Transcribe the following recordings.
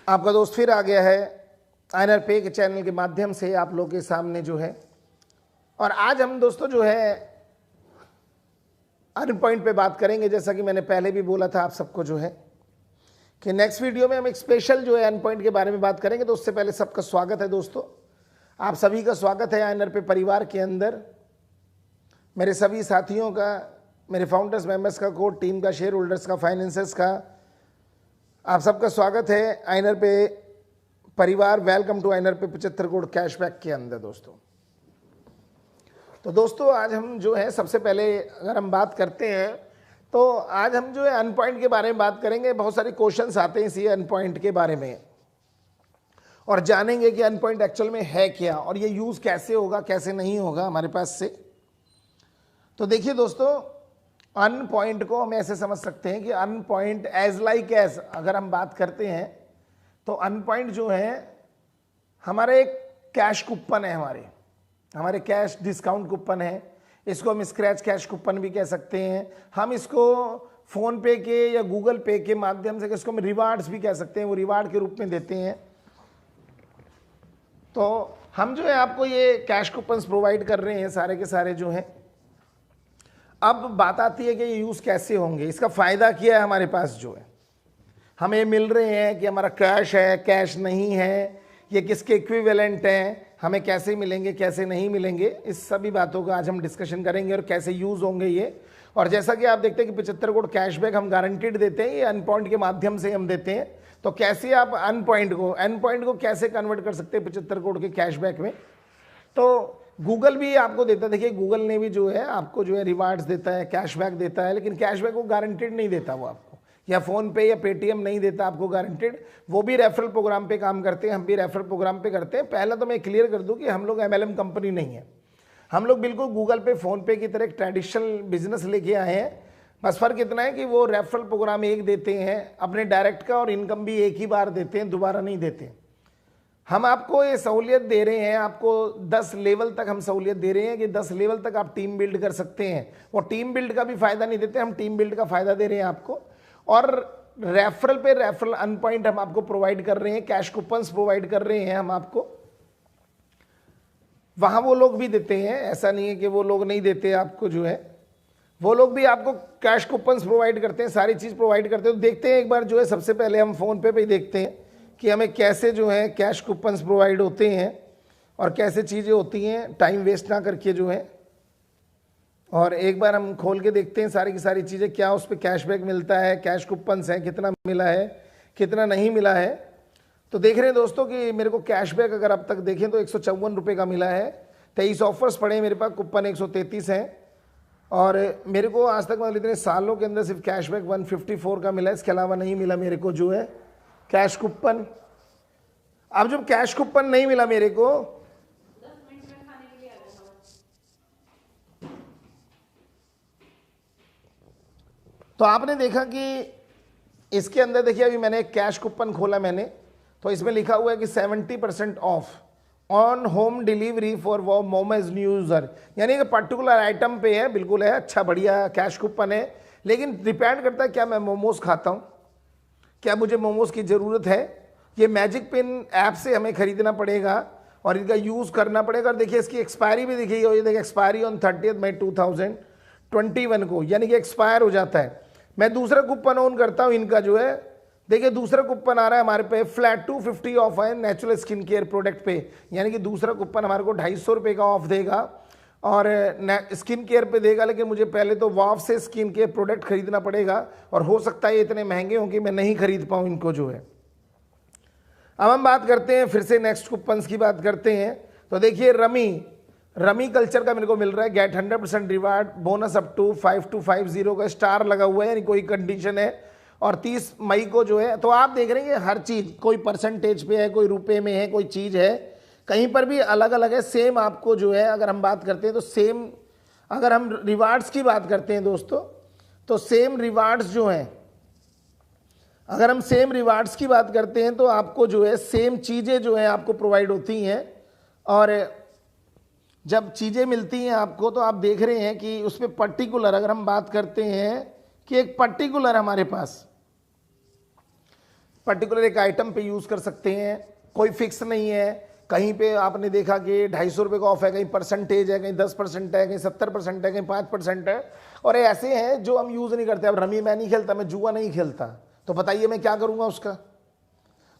आपका दोस्त फिर आ गया है आयनर पे के चैनल के माध्यम से आप लोगों के सामने जो है। और आज हम दोस्तों जो है अर्न पॉइंट पे बात करेंगे। जैसा कि मैंने पहले भी बोला था आप सबको जो है कि नेक्स्ट वीडियो में हम एक स्पेशल जो है अर्न पॉइंट के बारे में बात करेंगे। तो उससे पहले सबका स्वागत है दोस्तों, आप सभी का स्वागत है आयनर पे परिवार के अंदर। मेरे सभी साथियों का, मेरे फाउंडर्स मेंबर्स का, कोर टीम का, शेयर होल्डर्स का, फाइनेंसर्स का, आप सबका स्वागत है आयनर पे परिवार। वेलकम टू आयनर पे 75 करोड़ कैशबैक के अंदर दोस्तों। तो दोस्तों आज हम जो है सबसे पहले अगर हम बात करते हैं तो आज हम जो है अर्न पॉइंट के बारे में बात करेंगे। बहुत सारे क्वेश्चंस आते हैं इसी अर्न पॉइंट के बारे में और जानेंगे कि अर्न पॉइंट एक्चुअल में है क्या और ये यूज़ कैसे होगा, कैसे नहीं होगा हमारे पास से। तो देखिए दोस्तों, अर्न पॉइंट को हम ऐसे समझ सकते हैं कि earn point as like as अगर हम बात करते हैं तो अर्न पॉइंट जो है हमारे एक कैश कूपन है, हमारे कैश डिस्काउंट कूपन है। इसको हम स्क्रैच कैश कूपन भी कह सकते हैं। हम इसको फोन पे के या गूगल पे के माध्यम से इसको हम रिवार्ड्स भी कह सकते हैं, वो रिवार्ड के रूप में देते हैं। तो हम जो है आपको ये कैश कूपन्स प्रोवाइड कर रहे हैं सारे के सारे जो हैं। अब बात आती है कि ये यूज़ कैसे होंगे, इसका फ़ायदा क्या है हमारे पास जो है। हमें मिल रहे हैं कि हमारा कैश है, कैश नहीं है, ये किसके इक्विवेलेंट हैं, हमें कैसे मिलेंगे, कैसे नहीं मिलेंगे, इस सभी बातों का आज हम डिस्कशन करेंगे और कैसे यूज़ होंगे ये। और जैसा कि आप देखते हैं कि 75 करोड़ कैशबैक हम गारंटीड देते हैं, ये अर्न पॉइंट के माध्यम से हम देते हैं। तो कैसे आप अर्न पॉइंट को कैसे कन्वर्ट कर सकते हैं 75 करोड़ के कैशबैक में। तो गूगल भी आपको देता है, देखिए गूगल ने भी जो है आपको जो है रिवार्ड्स देता है, कैशबैक देता है, लेकिन कैशबैक को गारंटीड नहीं देता वो आपको, या फ़ोन पे या पेटीएम नहीं देता आपको गारंटीड। वो भी रेफरल प्रोग्राम पे काम करते हैं, हम भी रेफरल प्रोग्राम पे करते हैं। पहला तो मैं क्लियर कर दूं कि हम लोग एमएलएम कंपनी नहीं है, हम लोग बिल्कुल गूगल पे, फ़ोन पे की तरह एक ट्रेडिशनल बिजनेस लेके आए हैं। बस फ़र्क इतना है कि वो रेफरल प्रोग्राम एक देते हैं अपने डायरेक्ट का, और इनकम भी एक ही बार देते हैं, दोबारा नहीं देते। हम आपको ये सहूलियत दे रहे हैं, आपको 10 लेवल तक हम सहूलियत दे रहे हैं कि 10 लेवल तक आप टीम बिल्ड कर सकते हैं। वो टीम बिल्ड का भी फ़ायदा नहीं देते, हम टीम बिल्ड का फ़ायदा दे रहे हैं आपको। और रेफरल पे रेफरल अर्न पॉइंट हम आपको प्रोवाइड कर रहे हैं, कैश कूपन्स प्रोवाइड कर रहे हैं हम आपको। वहाँ वो लोग भी देते हैं, ऐसा नहीं है कि वो लोग नहीं देते आपको जो है, वो लोग भी आपको कैश कूपन्स प्रोवाइड करते हैं, सारी चीज़ प्रोवाइड करते हैं। तो देखते हैं एक बार जो है, सबसे पहले हम फ़ोन पे देखते हैं कि हमें कैसे जो है कैश कूपन्स प्रोवाइड होते हैं और कैसे चीज़ें होती हैं, टाइम वेस्ट ना करके जो है। और एक बार हम खोल के देखते हैं सारी की सारी चीज़ें, क्या उस पर कैशबैक मिलता है, कैश कूपन्स हैं, कितना मिला है, कितना नहीं मिला है। तो देख रहे हैं दोस्तों कि मेरे को कैशबैक अगर अब तक देखें तो 154 रुपये का मिला है। 23 ऑफर्स पड़े हैं मेरे पास, कूपन 133 हैं। और मेरे को आज तक मतलब इतने सालों के अंदर सिर्फ कैशबैक 154 का मिला है, इसके अलावा नहीं मिला मेरे को जो है कैश कूपन। अब जब कैश कूपन नहीं मिला मेरे को, तो आपने देखा कि इसके अंदर देखिए, अभी मैंने एक कैश कूपन खोला मैंने, तो इसमें लिखा हुआ है कि 70% of on home delivery for वो मोमोज न्यू यूज़र, यानी कि पर्टिकुलर आइटम पे है, बिल्कुल है, अच्छा बढ़िया कैश कूपन है। लेकिन डिपेंड करता है क्या मैं मोमोज खाता हूँ, क्या मुझे मोमोज की ज़रूरत है। ये मैजिक पिन ऐप से हमें ख़रीदना पड़ेगा और इनका यूज़ करना पड़ेगा। और देखिए इसकी एक्सपायरी भी देखिए, ये देखिए एक्सपायरी ऑन 30 मई 2021 को, यानी कि एक्सपायर हो जाता है। मैं दूसरा कूपन ऑन करता हूँ इनका जो है, देखिए दूसरा कूपन आ रहा है हमारे पे, फ्लैट 250 ऑफ है नेचुरल स्किन केयर प्रोडक्ट पे, यानी कि दूसरा कूपन हमारे को 250 रुपये का ऑफ देगा और स्किन केयर पे देगा। लेकिन मुझे पहले तो वाव से स्किन केयर प्रोडक्ट खरीदना पड़ेगा और हो सकता है ये इतने महंगे हों कि मैं नहीं खरीद पाऊँ इनको जो है। अब हम बात करते हैं फिर से नेक्स्ट कूपन्स की बात करते हैं। तो देखिए रमी कल्चर का मेरे को मिल रहा है, get 100% reward bonus up to 5250 का स्टार लगा हुआ है, यानी कोई कंडीशन है। और 30 मई को जो है, तो आप देख रहे हैं कि हर चीज़ कोई परसेंटेज पे है, कोई रुपए में है, कोई चीज़ है, कहीं पर भी अलग अलग है। सेम आपको जो है अगर हम बात करते हैं तो सेम, अगर हम रिवार्ड्स की बात करते हैं दोस्तों, तो सेम रिवार्ड्स जो हैं, अगर हम सेम रिवार्ड्स की बात करते हैं तो आपको जो है सेम चीज़ें जो हैं आपको प्रोवाइड होती हैं। और जब चीज़ें मिलती हैं आपको तो आप देख रहे हैं कि उसमें पर्टिकुलर अगर हम बात करते हैं कि एक पर्टिकुलर हमारे पास पर्टिकुलर एक आइटम पे यूज कर सकते हैं, कोई फिक्स नहीं है। कहीं पे आपने देखा कि 250 रुपये का ऑफ है, कहीं परसेंटेज है, कहीं 10% है, कहीं 70% है, कहीं 5% है, और ऐसे हैं जो हम यूज नहीं करते। अब रमी मैं नहीं खेलता, मैं जुआ नहीं खेलता, तो बताइए मैं क्या करूंगा उसका।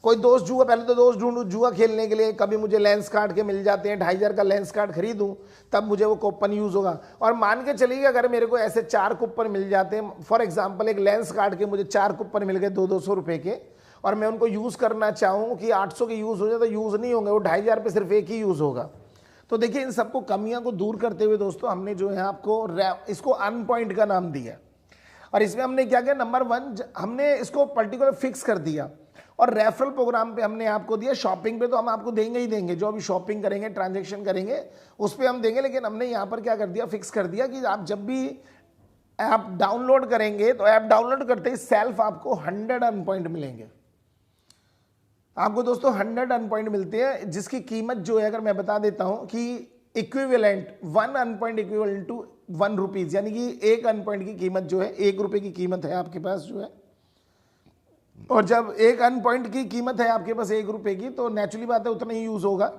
कोई दोस्त जुआ, पहले तो दोस्त ढूंढूं जुआ खेलने के लिए, कभी मुझे लेंस कार्ड के मिल जाते हैं, 2,500 का लेंस कार्ड खरीदूं तब मुझे वो कूपन यूज होगा। और मान के चलिए अगर मेरे को ऐसे 4 कूपन मिल जाते हैं, फॉर एग्जांपल एक लेंस कार्ड के मुझे 4 कूपन मिल गए 200-200 रुपए के, और मैं उनको यूज करना चाहूँ कि 800 के यूज हो जाए, तो यूज नहीं होंगे, वो 2,500 पे सिर्फ एक ही यूज होगा। तो देखिए इन सबको कमियां को दूर करते हुए दोस्तों हमने जो है आपको इसको अन पॉइंट का नाम दिया। और इसमें हमने क्या किया, नंबर 1 हमने इसको पर्टिकुलर फिक्स कर दिया, और रेफरल प्रोग्राम पे हमने आपको दिया। शॉपिंग पे तो हम आपको देंगे ही देंगे, जो अभी शॉपिंग करेंगे, ट्रांजैक्शन करेंगे, उस पर हम देंगे, लेकिन हमने यहाँ पर क्या कर दिया, फिक्स कर दिया कि आप जब भी ऐप डाउनलोड करेंगे तो ऐप डाउनलोड करते ही सेल्फ आपको 100 अन पॉइंट मिलेंगे। आपको दोस्तों 100 अन पॉइंट मिलते हैं, जिसकी कीमत जो है अगर मैं बता देता हूं कि equivalent 1 earn point equivalent to 1 rupees, यानी कि 1 अन पॉइंट की कीमत जो है 1 रुपए की कीमत है आपके पास जो है। और जब 1 अन पॉइंट की कीमत है आपके पास 1 रुपए की, तो नेचुरली बात है उतना ही यूज होगा।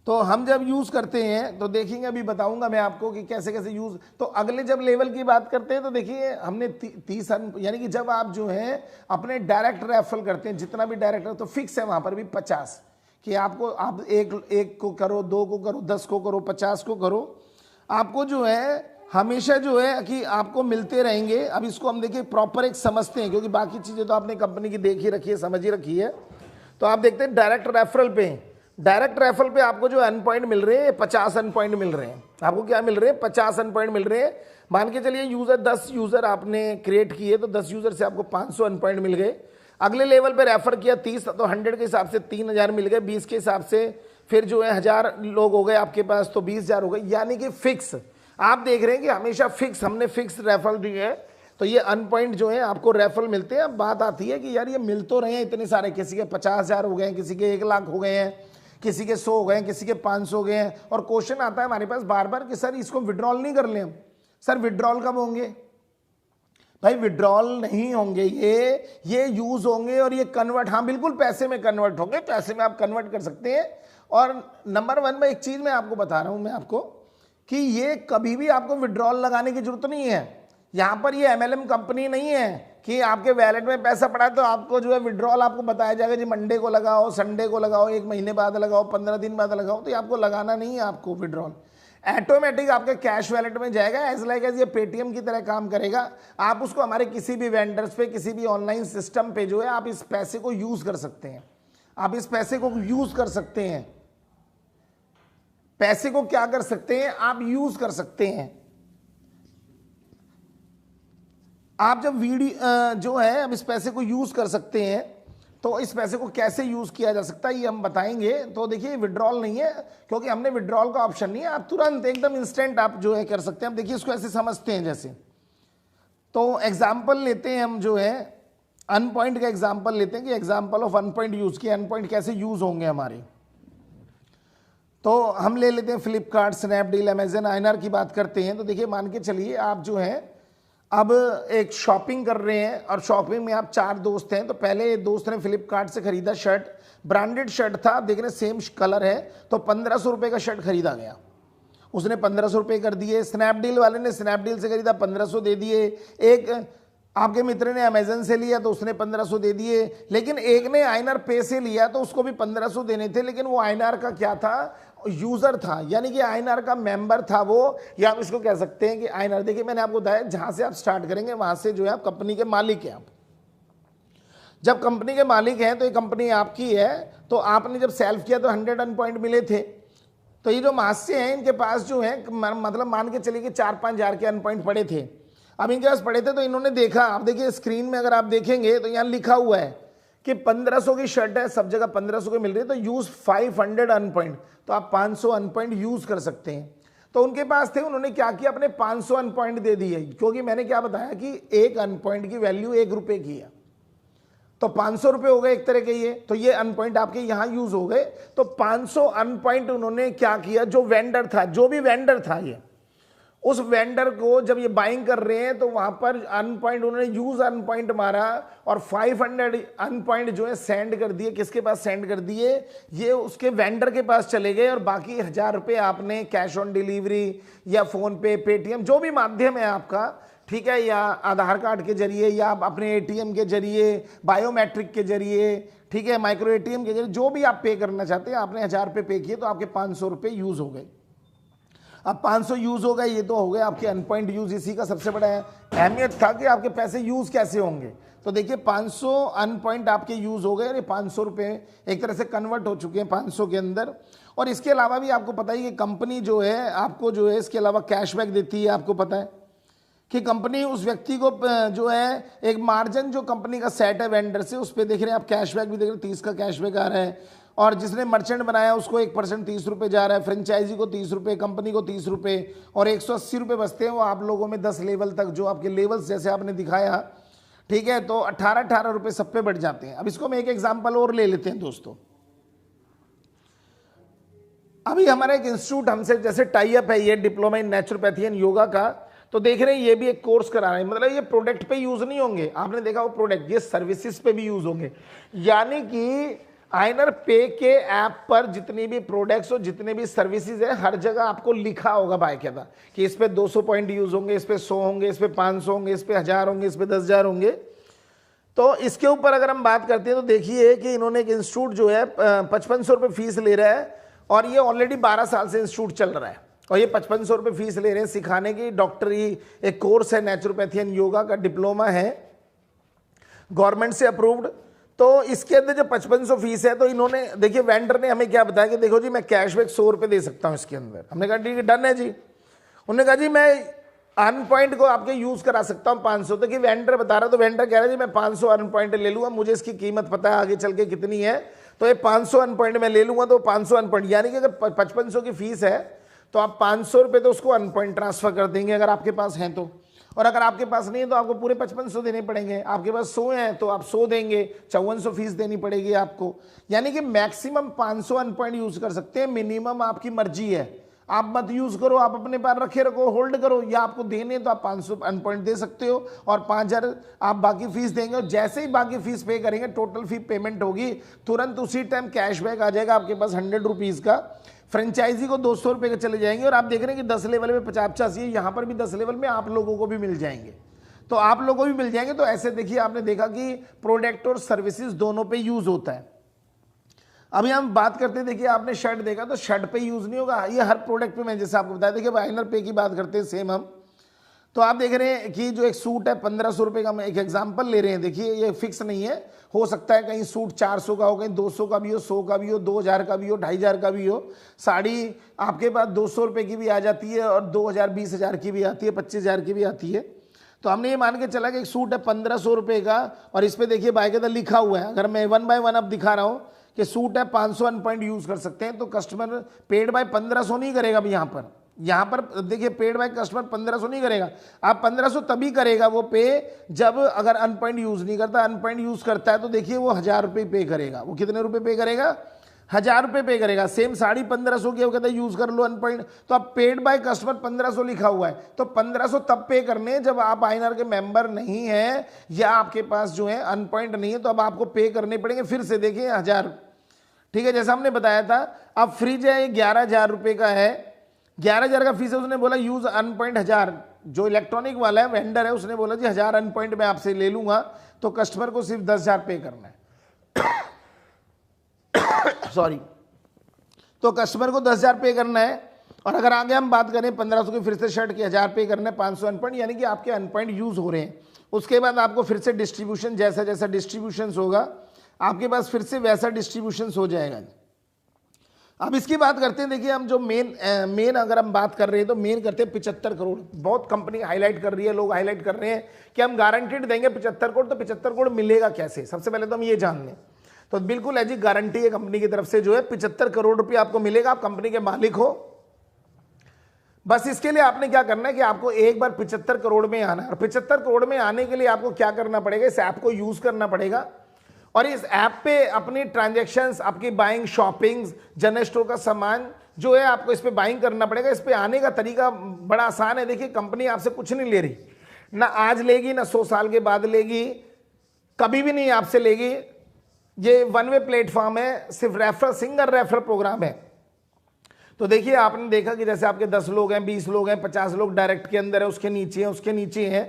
तो हम जब यूज करते हैं तो देखेंगे, अभी बताऊंगा मैं आपको कि कैसे कैसे यूज। तो अगले जब लेवल की बात करते हैं तो देखिए हमने 30 यानी कि जब आप जो है अपने डायरेक्ट रेफरल करते हैं, जितना भी डायरेक्ट तो फिक्स है वहां पर भी 50 कि आपको आप एक को करो, 2 को करो, 10 को करो, 50 को करो, आपको जो है हमेशा जो है कि आपको मिलते रहेंगे। अब इसको हम देखिए प्रॉपर एक समझते हैं, क्योंकि बाकी चीजें तो आपने कंपनी की देख ही रखी है, समझ ही रखी है। तो आप देखते हैं डायरेक्ट रेफरल पे आपको जो अन पॉइंट मिल रहे हैं 50 अन पॉइंट मिल रहे हैं। आपको क्या मिल रहे हैं, 50 अन पॉइंट मिल रहे हैं। मान के चलिए यूजर 10 यूजर आपने क्रिएट किए, तो 10 यूजर से आपको 500 अन पॉइंट मिल गए। अगले लेवल पे रेफर किया 30, तो 100 के हिसाब से 3,000 मिल गए, 20 के हिसाब से फिर जो है 1000 लोग हो गए आपके पास, तो 20,000 हो गए। यानी कि फिक्स आप देख रहे हैं कि हमेशा फिक्स, हमने फिक्स रेफरल दी है, तो ये अन पॉइंट जो है आपको रेफरल मिलते हैं। अब बात आती है कि यार ये मिल तो रहे हैं इतने सारे, किसी के 50,000 हो गए हैं, किसी के 1 लाख हो गए हैं, किसी के 100 हो गए हैं, किसी के 500 हो गए हैं। और क्वेश्चन आता है हमारे पास बार बार कि सर इसको विड्रॉल नहीं कर ले हम। सर विड्रॉल कब होंगे? भाई विड्रॉल नहीं होंगे, ये यूज होंगे और ये कन्वर्ट, हाँ बिल्कुल पैसे में कन्वर्ट होंगे, पैसे में आप कन्वर्ट कर सकते हैं। और नंबर 1 में एक चीज मैं आपको बता रहा हूं मैं आपको कि ये कभी भी आपको विड्रॉल लगाने की जरूरत नहीं है। यहां पर ये MLM कंपनी नहीं है कि आपके वैलेट में पैसा पड़ा है तो आपको जो है विड्रॉल आपको बताया जाएगा जी मंडे को लगाओ, संडे को लगाओ, 1 महीने बाद लगाओ, 15 दिन बाद लगाओ। तो ये आपको लगाना नहीं है, आपको विड्रॉल ऑटोमेटिक आपके कैश वैलेट में जाएगा। एज लाइक एज ये पेटीएम की तरह काम करेगा। आप उसको हमारे किसी भी वेंडर्स पे, किसी भी ऑनलाइन सिस्टम पे जो है आप इस पैसे को यूज कर सकते हैं। आप इस पैसे को यूज कर सकते हैं। पैसे को क्या कर सकते हैं, आप यूज कर सकते हैं। आप जब वीडियो जो है अब इस पैसे को यूज कर सकते हैं, तो इस पैसे को कैसे यूज किया जा सकता है ये हम बताएंगे। तो देखिए विड्रॉल नहीं है, क्योंकि हमने विड्रॉल का ऑप्शन नहीं है। आप तुरंत एकदम इंस्टेंट आप जो है कर सकते हैं। अब देखिए इसको ऐसे समझते हैं जैसे, तो एग्जाम्पल लेते हैं हम जो है अन पॉइंट का एग्जाम्पल लेते हैं कि example of an point use किया, अन पॉइंट कैसे यूज होंगे हमारे। तो हम ले लेते हैं फ्लिपकार्ट, स्नैपडील, अमेजन, आईएनआर की बात करते हैं। तो देखिए मान के चलिए आप जो है अब एक शॉपिंग कर रहे हैं, और शॉपिंग में आप 4 दोस्त हैं। तो पहले दोस्त ने फ्लिपकार्ट से खरीदा शर्ट, ब्रांडेड शर्ट था, देख रहे सेम कलर है, तो 1500 रुपये का शर्ट खरीदा गया, उसने 1500 रुपये कर दिए। स्नैपडील वाले ने स्नैपडील से खरीदा, 1500 दे दिए। एक आपके मित्र ने अमेजन से लिया तो उसने 1500 दे दिए। लेकिन एक ने आईएनआर पे से लिया तो उसको भी 1500 देने थे, लेकिन वो आईएनआर का क्या था, यूजर था, यानी कि आईएनआर का मेंबर था वो, या आप इसको कह सकते हैं कि आईएनआर, देखिए मैंने आपको बताया जहां से आप स्टार्ट करेंगे वहां से जो है आप कंपनी के मालिक हैं। आप जब कंपनी के मालिक हैं तो ये कंपनी आपकी है। तो आपने जब सेल्फ किया तो 100 अन पॉइंट मिले थे। तो ये जो महाशय हैं इनके पास जो है मतलब मान के चलिए कि 4-5 हजार के अन पॉइंट पड़े थे। अब इनके पास पड़े थे तो इन्होंने देखा, आप देखिए स्क्रीन में अगर आप देखेंगे तो यहाँ लिखा हुआ है कि 1500 की शर्ट है, सब जगह 1500 की मिल रही है, तो यूज 500 अन पॉइंट, तो आप 500 अन पॉइंट यूज कर सकते हैं। तो उनके पास थे, उन्होंने क्या किया, अपने 500 अन पॉइंट दे दिए, क्योंकि मैंने क्या बताया कि 1 अन पॉइंट की वैल्यू 1 रुपए की है, तो 500 रुपए हो गए एक तरह के ये। तो ये अन पॉइंट आपके यहां यूज हो गए। तो 500 अन पॉइंट उन्होंने क्या किया, जो वेंडर था, जो भी वेंडर था ये, उस वेंडर को जब ये बाइंग कर रहे हैं तो वहां पर अर्न पॉइंट उन्होंने यूज अर्न पॉइंट मारा और 500 अर्न पॉइंट जो है सेंड कर दिए। किसके पास सेंड कर दिए? ये उसके वेंडर के पास चले गए और बाकी 1000 रुपये आपने कैश ऑन डिलीवरी या फोन पे, पेटीएम, जो भी माध्यम है आपका, ठीक है, या आधार कार्ड के जरिए या आप अपने एटीएम के जरिए, बायोमेट्रिक के जरिए, ठीक है, माइक्रो एटीएम के जरिए, जो भी आप पे करना चाहते हैं, आपने 1000 रुपये पे किए तो आपके 500 रुपये यूज हो गए। अब 500 यूज हो गए, ये तो हो गए आपके अनपॉइंट यूज। इसी का सबसे बड़ा अहमियत था कि आपके पैसे यूज कैसे होंगे। तो देखिए 500 अनपॉइंट आपके यूज हो गए और ये 500 रुपये एक तरह से कन्वर्ट हो चुके हैं 500 के अंदर। और इसके अलावा भी आपको पता है कि कंपनी जो है आपको जो है इसके अलावा कैशबैक देती है। आपको पता है कि कंपनी उस व्यक्ति को जो है एक मार्जिन जो कंपनी का सेट है वेंडर से, उस पर देख रहे हैं आप कैशबैक भी देख रहे हैं, 30 का कैशबैक आ रहा है। और जिसने मर्चेंट बनाया उसको 1% 30 रुपये जा रहा है, फ्रेंचाइजी को 30 रुपये, कंपनी को 30 रुपये, और 180 रुपये बचते हैं वो आप लोगों में 10 लेवल तक, जो आपके लेवल्स जैसे आपने दिखाया, ठीक है। तो 18 रुपये सब पे बढ़ जाते हैं। अब इसको मैं एक एग्जाम्पल और ले लेते हैं दोस्तों। अभी हमारा एक इंस्टीट्यूट हमसे जैसे टाई अप है, ये diploma in naturopathy and yoga का, तो देख रहे हैं ये भी एक कोर्स करा रहे हैं। मतलब ये प्रोडक्ट पे यूज नहीं होंगे, आपने देखा वो प्रोडक्ट, ये सर्विसेज पे भी यूज होंगे। यानी कि आइनर पे के ऐप पर जितनी भी प्रोडक्ट्स और जितने भी सर्विसेज है, हर जगह आपको लिखा होगा बाकायदा कि इस पे 200 पॉइंट यूज होंगे, इस पे 100 होंगे, इस पे 500 होंगे, इस पे 1000 होंगे, इस पे 10,000 होंगे। तो इसके ऊपर अगर हम बात करते हैं तो देखिए कि इन्होंने एक इंस्टीट्यूट जो है 5500 रुपये फीस ले रहा है और ये ऑलरेडी 12 साल से इंस्टीट्यूट चल रहा है और ये 5500 रुपये फीस ले रहे हैं सिखाने की। डॉक्टरी एक कोर्स है, नेचुरोपैथी एंड योगा का डिप्लोमा है, गवर्नमेंट से अप्रूव्ड। तो इसके अंदर जो 5500 फीस है, तो इन्होंने देखिए वेंडर ने हमें क्या बताया कि देखो जी मैं कैशबैक 100 रुपये दे सकता हूँ इसके अंदर। हमने कहा ठीक है, डन है जी। उन्होंने कहा जी मैं अर्न पॉइंट को आपके यूज करा सकता हूँ 500। तो कि वेंडर बता रहा, तो वेंडर कह रहा है जी मैं 500 अर्न पॉइंट ले लूंगा, मुझे इसकी कीमत पता है आगे चल के कितनी है, तो ये 500 अर्न पॉइंट मैं ले लूंगा। तो 500 अर्न पॉइंट यानी कि अगर 5500 की फीस है तो आप 500 रुपये तो उसको अर्न पॉइंट ट्रांसफर कर देंगे अगर आपके पास हैं तो, और अगर आपके पास नहीं है तो आपको पूरे 5500 देने पड़ेंगे। आपके पास 100 हैं तो आप 100 देंगे, 5400 फीस देनी पड़ेगी आपको। यानी कि मैक्सिमम 500 अन पॉइंट यूज कर सकते हैं, मिनिमम आपकी मर्जी है, आप मत यूज करो, आप अपने पास रखे रखो, होल्ड करो, या आपको देने तो आप 500 अन पॉइंट दे सकते हो और 5000 आप बाकी फीस देंगे। और जैसे ही बाकी फीस पे करेंगे, टोटल फी पेमेंट होगी, तुरंत उसी टाइम कैशबैक आ जाएगा आपके पास 100 रुपीज का। फ्रेंचाइजी को 200 रुपये के चले जाएंगे। और आप देख रहे हैं कि 10 लेवल में 50-50, यहाँ पर भी 10 लेवल में आप लोगों को भी मिल जाएंगे, तो आप लोगों को भी मिल जाएंगे। तो ऐसे देखिए आपने देखा कि प्रोडक्ट और सर्विसेज दोनों पे यूज होता है। अभी हम बात करते हैं, देखिए आपने शर्ट देखा तो शर्ट पे यूज नहीं होगा, ये हर प्रोडक्ट पे मैं जैसे आपको बताया। देखिए आइनर पे की बात करते हैं सेम हम, तो आप देख रहे हैं कि जो एक सूट है 1500 रुपये का, हम एक एग्जांपल ले रहे हैं। देखिए ये फिक्स नहीं है, हो सकता है कहीं सूट 400 का हो, कहीं 200 का भी हो, 100 का भी हो, 2000 का भी हो, 2500 का भी हो। साड़ी आपके पास 200 रुपये की भी आ जाती है और 2000 20,000 की भी आती है, 25,000 की भी आती है। तो हमने ये मान के चला कि एक सूट है 1500 रुपये का और इस पर देखिए बाकायदा लिखा हुआ है। अगर मैं 1 बाय 1 अब दिखा रहा हूँ कि सूट है 500 अन पॉइंट यूज कर सकते हैं, तो कस्टमर पेड बाय 1500 नहीं करेगा। अब यहाँ पर देखिए पेड बाय कस्टमर 1500 नहीं करेगा, आप 1500 तभी करेगा वो पे जब अगर अन पॉइंट यूज नहीं करता। अन पॉइंट यूज करता है तो देखिए वो 1000 रुपये पे करेगा। वो कितने रुपए पे करेगा? 1000 रुपये पे करेगा। सेम साड़ी 1500 की, वो कहता है यूज कर लो अन पॉइंट, तो अब पेड बाय कस्टमर 1500 लिखा हुआ है, तो 1500 तब पे करने जब आप आइनर के मेंबर नहीं है या आपके पास जो है अन पॉइंट नहीं है, तो अब आपको पे करने पड़ेंगे फिर से। देखिए 1000, ठीक है, जैसा हमने बताया था। अब फ्रिज है 11,000 रुपये का है, 11,000 का फीस है। उसने बोला यूज अन पॉइंट 1000, जो इलेक्ट्रॉनिक वाला है वेंडर है उसने बोला जी 1000 अन पॉइंट मैं आपसे ले लूंगा, तो कस्टमर को सिर्फ 10,000 पे करना है। सॉरी, तो कस्टमर को 10,000 पे करना है। और अगर आगे हम बात करें 1500 की फिर से शर्ट की 1000 पे करना है, 500 अन पॉइंट, यानी कि आपके अन पॉइंट यूज हो रहे हैं। उसके बाद आपको फिर से डिस्ट्रीब्यूशन, जैसा जैसा डिस्ट्रीब्यूशन होगा आपके पास फिर से वैसा डिस्ट्रीब्यूशन हो जाएगा। अब इसकी बात करते हैं। देखिए हम जो मेन अगर हम बात कर रहे हैं तो मेन करते हैं 75 करोड़। बहुत कंपनी हाईलाइट कर रही है, लोग हाईलाइट कर रहे हैं कि हम गारंटीड देंगे 75 करोड़। तो 75 करोड़ मिलेगा कैसे, सबसे पहले तो हम ये जान लें। तो बिल्कुल है जी, गारंटी है कंपनी की तरफ से जो है 75 करोड़ रुपये आपको मिलेगा। आप कंपनी के मालिक हो, बस इसके लिए आपने क्या करना है कि आपको एक बार 75 करोड़ में आना है। और 75 करोड़ में आने के लिए आपको क्या करना पड़ेगा, इस ऐप को यूज करना पड़ेगा और इस ऐप पे अपनी ट्रांजैक्शंस, आपकी बाइंग, शॉपिंग्स, जनरल स्टोर का सामान जो है आपको इस पे बाइंग करना पड़ेगा। इस पे आने का तरीका बड़ा आसान है। देखिए कंपनी आपसे कुछ नहीं ले रही, ना आज लेगी ना 100 साल के बाद लेगी, कभी भी नहीं आपसे लेगी। ये वन वे प्लेटफॉर्म है, सिर्फ रेफरल, सिंगल रेफरल प्रोग्राम है। तो देखिए आपने देखा कि जैसे आपके 10 लोग हैं, 20 लोग हैं, 50 लोग डायरेक्ट के अंदर है, उसके नीचे है, उसके नीचे है।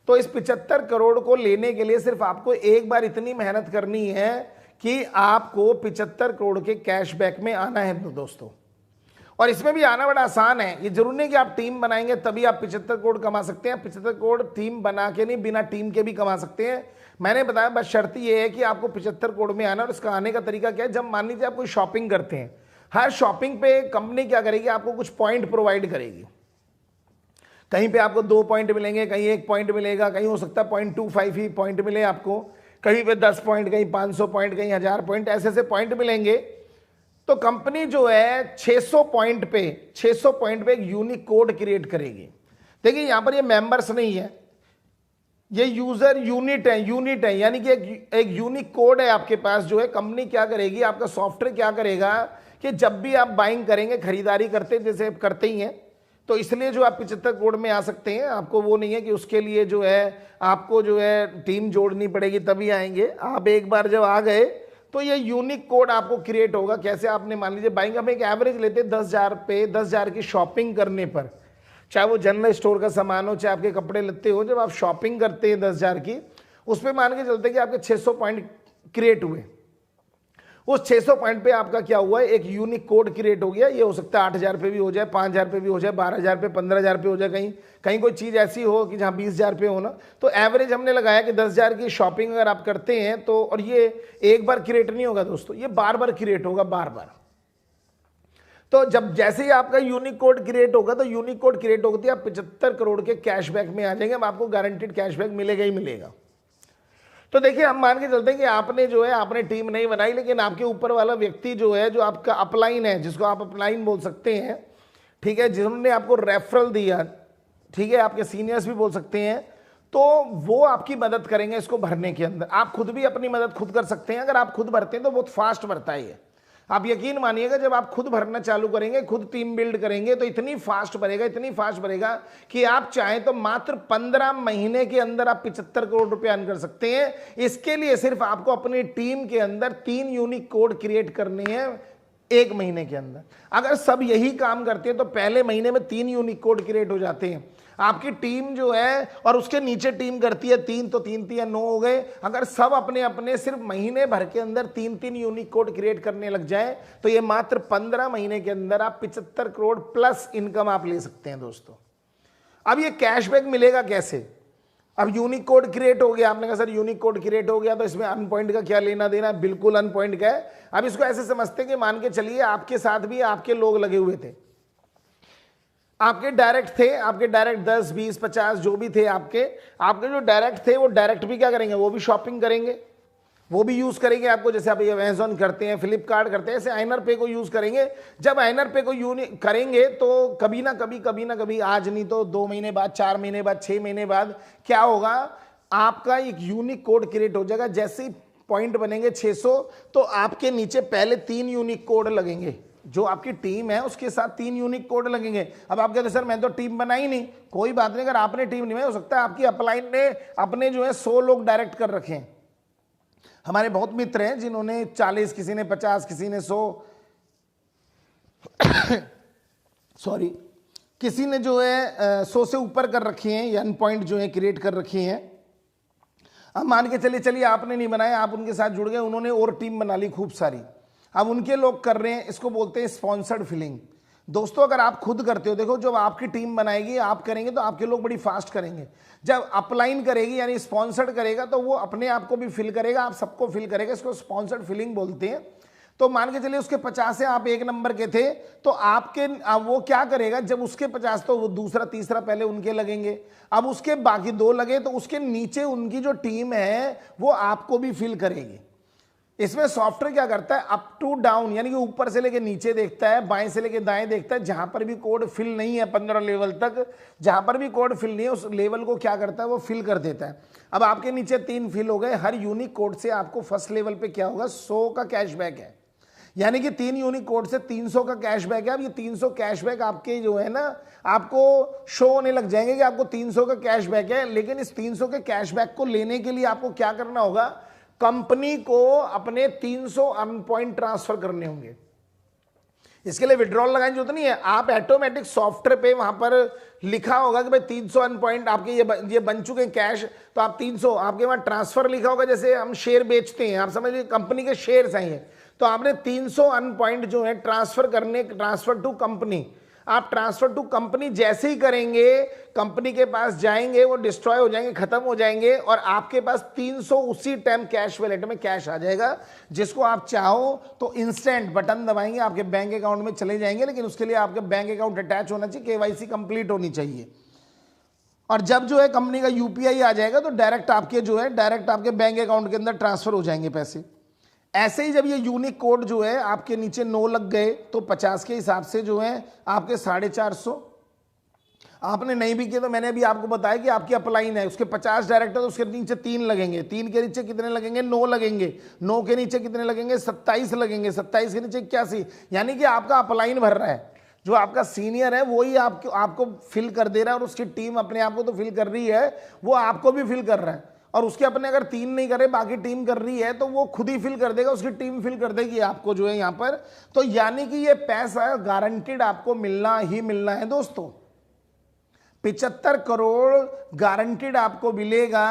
तो इस 75 करोड़ को लेने के लिए सिर्फ आपको एक बार इतनी मेहनत करनी है कि आपको 75 करोड़ के कैशबैक में आना है दोस्तों। और इसमें भी आना बड़ा आसान है। ये जरूर नहीं कि आप टीम बनाएंगे तभी आप 75 करोड़ कमा सकते हैं। 75 करोड़ टीम बना के नहीं, बिना टीम के भी कमा सकते हैं। मैंने बताया बस शर्त ये है कि आपको 75 करोड़ में आना। और इसका आने का तरीका क्या है, जब मान लीजिए आप कोई शॉपिंग करते हैं, हर शॉपिंग पे कंपनी क्या करेगी, आपको कुछ पॉइंट प्रोवाइड करेगी। कहीं पे आपको 2 पॉइंट मिलेंगे, कहीं 1 पॉइंट मिलेगा, कहीं हो सकता है 0.25 ही पॉइंट मिले आपको, कहीं पे 10 पॉइंट, कहीं 500 पॉइंट, कहीं 1000 पॉइंट, ऐसे ऐसे पॉइंट मिलेंगे। तो कंपनी जो है 600 पॉइंट पे एक यूनिक कोड क्रिएट करेगी। देखिए यहां पर ये मेंबर्स नहीं है, ये यूजर यूनिट है, यानी कि एक यूनिक कोड है आपके पास। जो है कंपनी क्या करेगी, आपका सॉफ्टवेयर क्या करेगा कि जब भी आप बाइंग करेंगे, खरीदारी करते जैसे करते ही हैं, तो इसलिए जो आप 75 करोड़ में आ सकते हैं। आपको वो नहीं है कि उसके लिए जो है आपको जो है टीम जोड़नी पड़ेगी तभी आएंगे। आप एक बार जब आ गए तो ये यूनिक कोड आपको क्रिएट होगा। कैसे, आपने मान लीजिए बाइंग, हम एक एवरेज लेते हैं 10,000 पे, 10,000 की शॉपिंग करने पर, चाहे वो जनरल स्टोर का सामान हो, चाहे आपके कपड़े लत्ते हो, जब आप शॉपिंग करते हैं 10,000 की, उस पर मान के चलते कि आपके 600 पॉइंट क्रिएट हुए। उस 600 पॉइंट पे आपका क्या हुआ है, एक यूनिक कोड क्रिएट हो गया। ये हो सकता है 8,000 पे भी हो जाए, 5,000 पे भी हो जाए, 12,000 पे, 15,000 पे हो जाए, कहीं कहीं कोई चीज़ ऐसी हो कि जहाँ 20,000 पे हो ना। तो एवरेज हमने लगाया कि 10,000 की शॉपिंग अगर आप करते हैं तो, और ये एक बार क्रिएट नहीं होगा दोस्तों, ये बार बार क्रिएट होगा, बार बार। तो जब जैसे ही आपका यूनिक कोड क्रिएट होगा, तो यूनिक कोड क्रिएट होती है, आप 75 करोड़ के कैशबैक में आ जाएंगे। अब आपको गारंटीड कैशबैक मिलेगा ही मिलेगा। तो देखिए हम मान के चलते हैं कि आपने जो है, आपने टीम नहीं बनाई, लेकिन आपके ऊपर वाला व्यक्ति जो है, जो आपका अपलाइन है, जिसको आप अपलाइन बोल सकते हैं, ठीक है, जिन्होंने आपको रेफरल दिया, ठीक है, आपके सीनियर्स भी बोल सकते हैं, तो वो आपकी मदद करेंगे इसको भरने के अंदर। आप खुद भी अपनी मदद खुद कर सकते हैं। अगर आप खुद भरते हैं तो बहुत फास्ट भरता है ये। आप यकीन मानिएगा, जब आप खुद भरना चालू करेंगे, खुद टीम बिल्ड करेंगे, तो इतनी फास्ट भरेगा, इतनी फास्ट भरेगा कि आप चाहें तो मात्र 15 महीने के अंदर आप 75 करोड़ रुपए अर्न कर सकते हैं। इसके लिए सिर्फ आपको अपनी टीम के अंदर 3 यूनिक कोड क्रिएट करने हैं 1 महीने के अंदर। अगर सब यही काम करते हैं तो पहले महीने में 3 यूनिक कोड क्रिएट हो जाते हैं। आपकी टीम जो है, और उसके नीचे टीम करती है 3, तो 3 3 9 हो गए। अगर सब अपने अपने सिर्फ महीने भर के अंदर 3 यूनिक कोड क्रिएट करने लग जाए, तो ये मात्र 15 महीने के अंदर आप 75 करोड़ प्लस इनकम आप ले सकते हैं दोस्तों। अब ये कैशबैक मिलेगा कैसे? अब यूनिक कोड क्रिएट हो गया, आपने कहा सर यूनिक कोड क्रिएट हो गया तो इसमें अन पॉइंट का क्या लेना देना? बिल्कुल अन पॉइंट का है। अब इसको ऐसे समझते हैं कि मान के चलिए आपके साथ भी आपके लोग लगे हुए थे, आपके डायरेक्ट थे, आपके डायरेक्ट 10 20 50 जो भी थे आपके जो डायरेक्ट थे, वो डायरेक्ट भी क्या करेंगे, वो भी शॉपिंग करेंगे, वो भी यूज करेंगे आपको। जैसे आप अमेजॉन करते हैं, फ्लिपकार्ट करते हैं, ऐसे आइनर पे को यूज करेंगे। जब आइनर पे को करेंगे तो कभी ना कभी, आज नहीं तो 2 महीने बाद, 4 महीने बाद, 6 महीने बाद क्या होगा, आपका एक यूनिक कोड क्रिएट हो जाएगा। जैसे ही पॉइंट बनेंगे 600, तो आपके नीचे पहले 3 यूनिक कोड लगेंगे। जो आपकी टीम है उसके साथ 3 यूनिक कोड लगेंगे। अब आप कहते हैं सर मैं तो टीम बनाई नहीं, कोई बात नहीं। अगर आपने टीम नहीं बनाई, हो सकता है आपकी अपलाइन ने अपने जो है 100 लोग डायरेक्ट कर रखे हैं। हमारे बहुत मित्र हैं जिन्होंने 40, किसी ने 50, किसी ने 100 सॉरी, किसी ने जो है 100 से ऊपर कर रखे हैं, या पॉइंट जो है क्रिएट कर रखे हैं। अब मान के चलिए आपने नहीं बनाया, आप उनके साथ जुड़ गए, उन्होंने और टीम बना ली खूब सारी, अब उनके लोग कर रहे हैं। इसको बोलते हैं स्पॉन्सर्ड फिलिंग। दोस्तों अगर आप खुद करते हो, देखो जब आपकी टीम बनाएगी, आप करेंगे तो आपके लोग बड़ी फास्ट करेंगे। जब अपलाइन करेगी यानी स्पॉन्सर्ड करेगा, तो वो अपने आप को भी फिल करेगा, आप सबको फिल करेगा। इसको स्पॉन्सर्ड फिलिंग बोलते हैं। तो मान के चलिए उसके 50 है, आप 1 नंबर के थे, तो आपके वो क्या करेगा, जब उसके 50 तो वो दूसरा तीसरा पहले उनके लगेंगे, अब उसके बाकी 2 लगे, तो उसके नीचे उनकी जो टीम है वो आपको भी फिल करेगी। इसमें सॉफ्टवेयर क्या करता है, अप टू डाउन, यानी कि ऊपर से लेके नीचे देखता है, बाएं से लेके दाएं देखता है। जहां पर भी कोड फिल नहीं है 15 लेवल तक, जहां पर भी कोड फिल नहीं है उस लेवल को क्या करता है, वो फिल कर देता है। अब आपके नीचे 3 फिल हो गए। हर यूनिक कोड से आपको फर्स्ट लेवल पे क्या होगा, 100 का कैशबैक है। यानी कि 3 यूनिक कोड से 300 का कैशबैक है। अब ये 300 कैशबैक आपके जो है ना आपको शो होने लग जाएंगे कि आपको 300 का कैशबैक है, लेकिन इस 300 के कैशबैक को लेने के लिए आपको क्या करना होगा, कंपनी को अपने 300 अर्न पॉइंट ट्रांसफर करने होंगे। इसके लिए विड्रॉल लगाने की जरूरत नहीं है, आप ऑटोमेटिक सॉफ्टवेयर पे वहां पर लिखा होगा कि भाई 300 अर्न पॉइंट आपके ये बन चुके हैं कैश, तो आप 300 आपके वहां ट्रांसफर लिखा होगा, जैसे हम शेयर बेचते हैं, आप समझ लीजिए कंपनी के शेयर चाहिए, तो आपने 300 अर्न पॉइंट जो है ट्रांसफर टू कंपनी, आप ट्रांसफर टू कंपनी जैसे ही करेंगे कंपनी के पास जाएंगे, वो डिस्ट्रॉय हो जाएंगे, खत्म हो जाएंगे, और आपके पास 300 उसी टाइम कैश वैलेट में कैश आ जाएगा, जिसको आप चाहो तो इंस्टेंट बटन दबाएंगे आपके बैंक अकाउंट में चले जाएंगे। लेकिन उसके लिए आपके बैंक अकाउंट अटैच होना चाहिए, केवाईसी कंप्लीट होनी चाहिए, और जब जो है कंपनी का यूपीआई आ जाएगा तो डायरेक्ट आपके बैंक अकाउंट के अंदर ट्रांसफर हो जाएंगे पैसे। ऐसे ही जब ये यूनिक कोड जो है आपके नीचे 9 लग गए तो 50 के हिसाब से जो है आपके 450, आपने नहीं भी किया तो मैंने अभी आपको बताया कि आपकी अपलाइन है, उसके 50 डायरेक्ट है तो उसके नीचे 3 लगेंगे, 3 के नीचे कितने लगेंगे, 9 लगेंगे, 9 के नीचे कितने लगेंगे, 27 लगेंगे, 27 के नीचे 81, यानी कि आपका अपलाइन भर रहा है, जो आपका सीनियर है वही आपको फिल कर दे रहा है, और उसकी टीम अपने आप को तो फिल कर रही है, वो आपको भी फिल कर रहा है, और उसके अपने अगर 3 नहीं करे बाकी टीम कर रही है तो वो खुद ही फिल कर देगा, उसकी टीम फिल कर देगी आपको जो है यहाँ पर। तो यानी कि ये पैसा गारंटीड आपको मिलना ही मिलना है दोस्तों, 75 करोड़ गारंटीड आपको मिलेगा,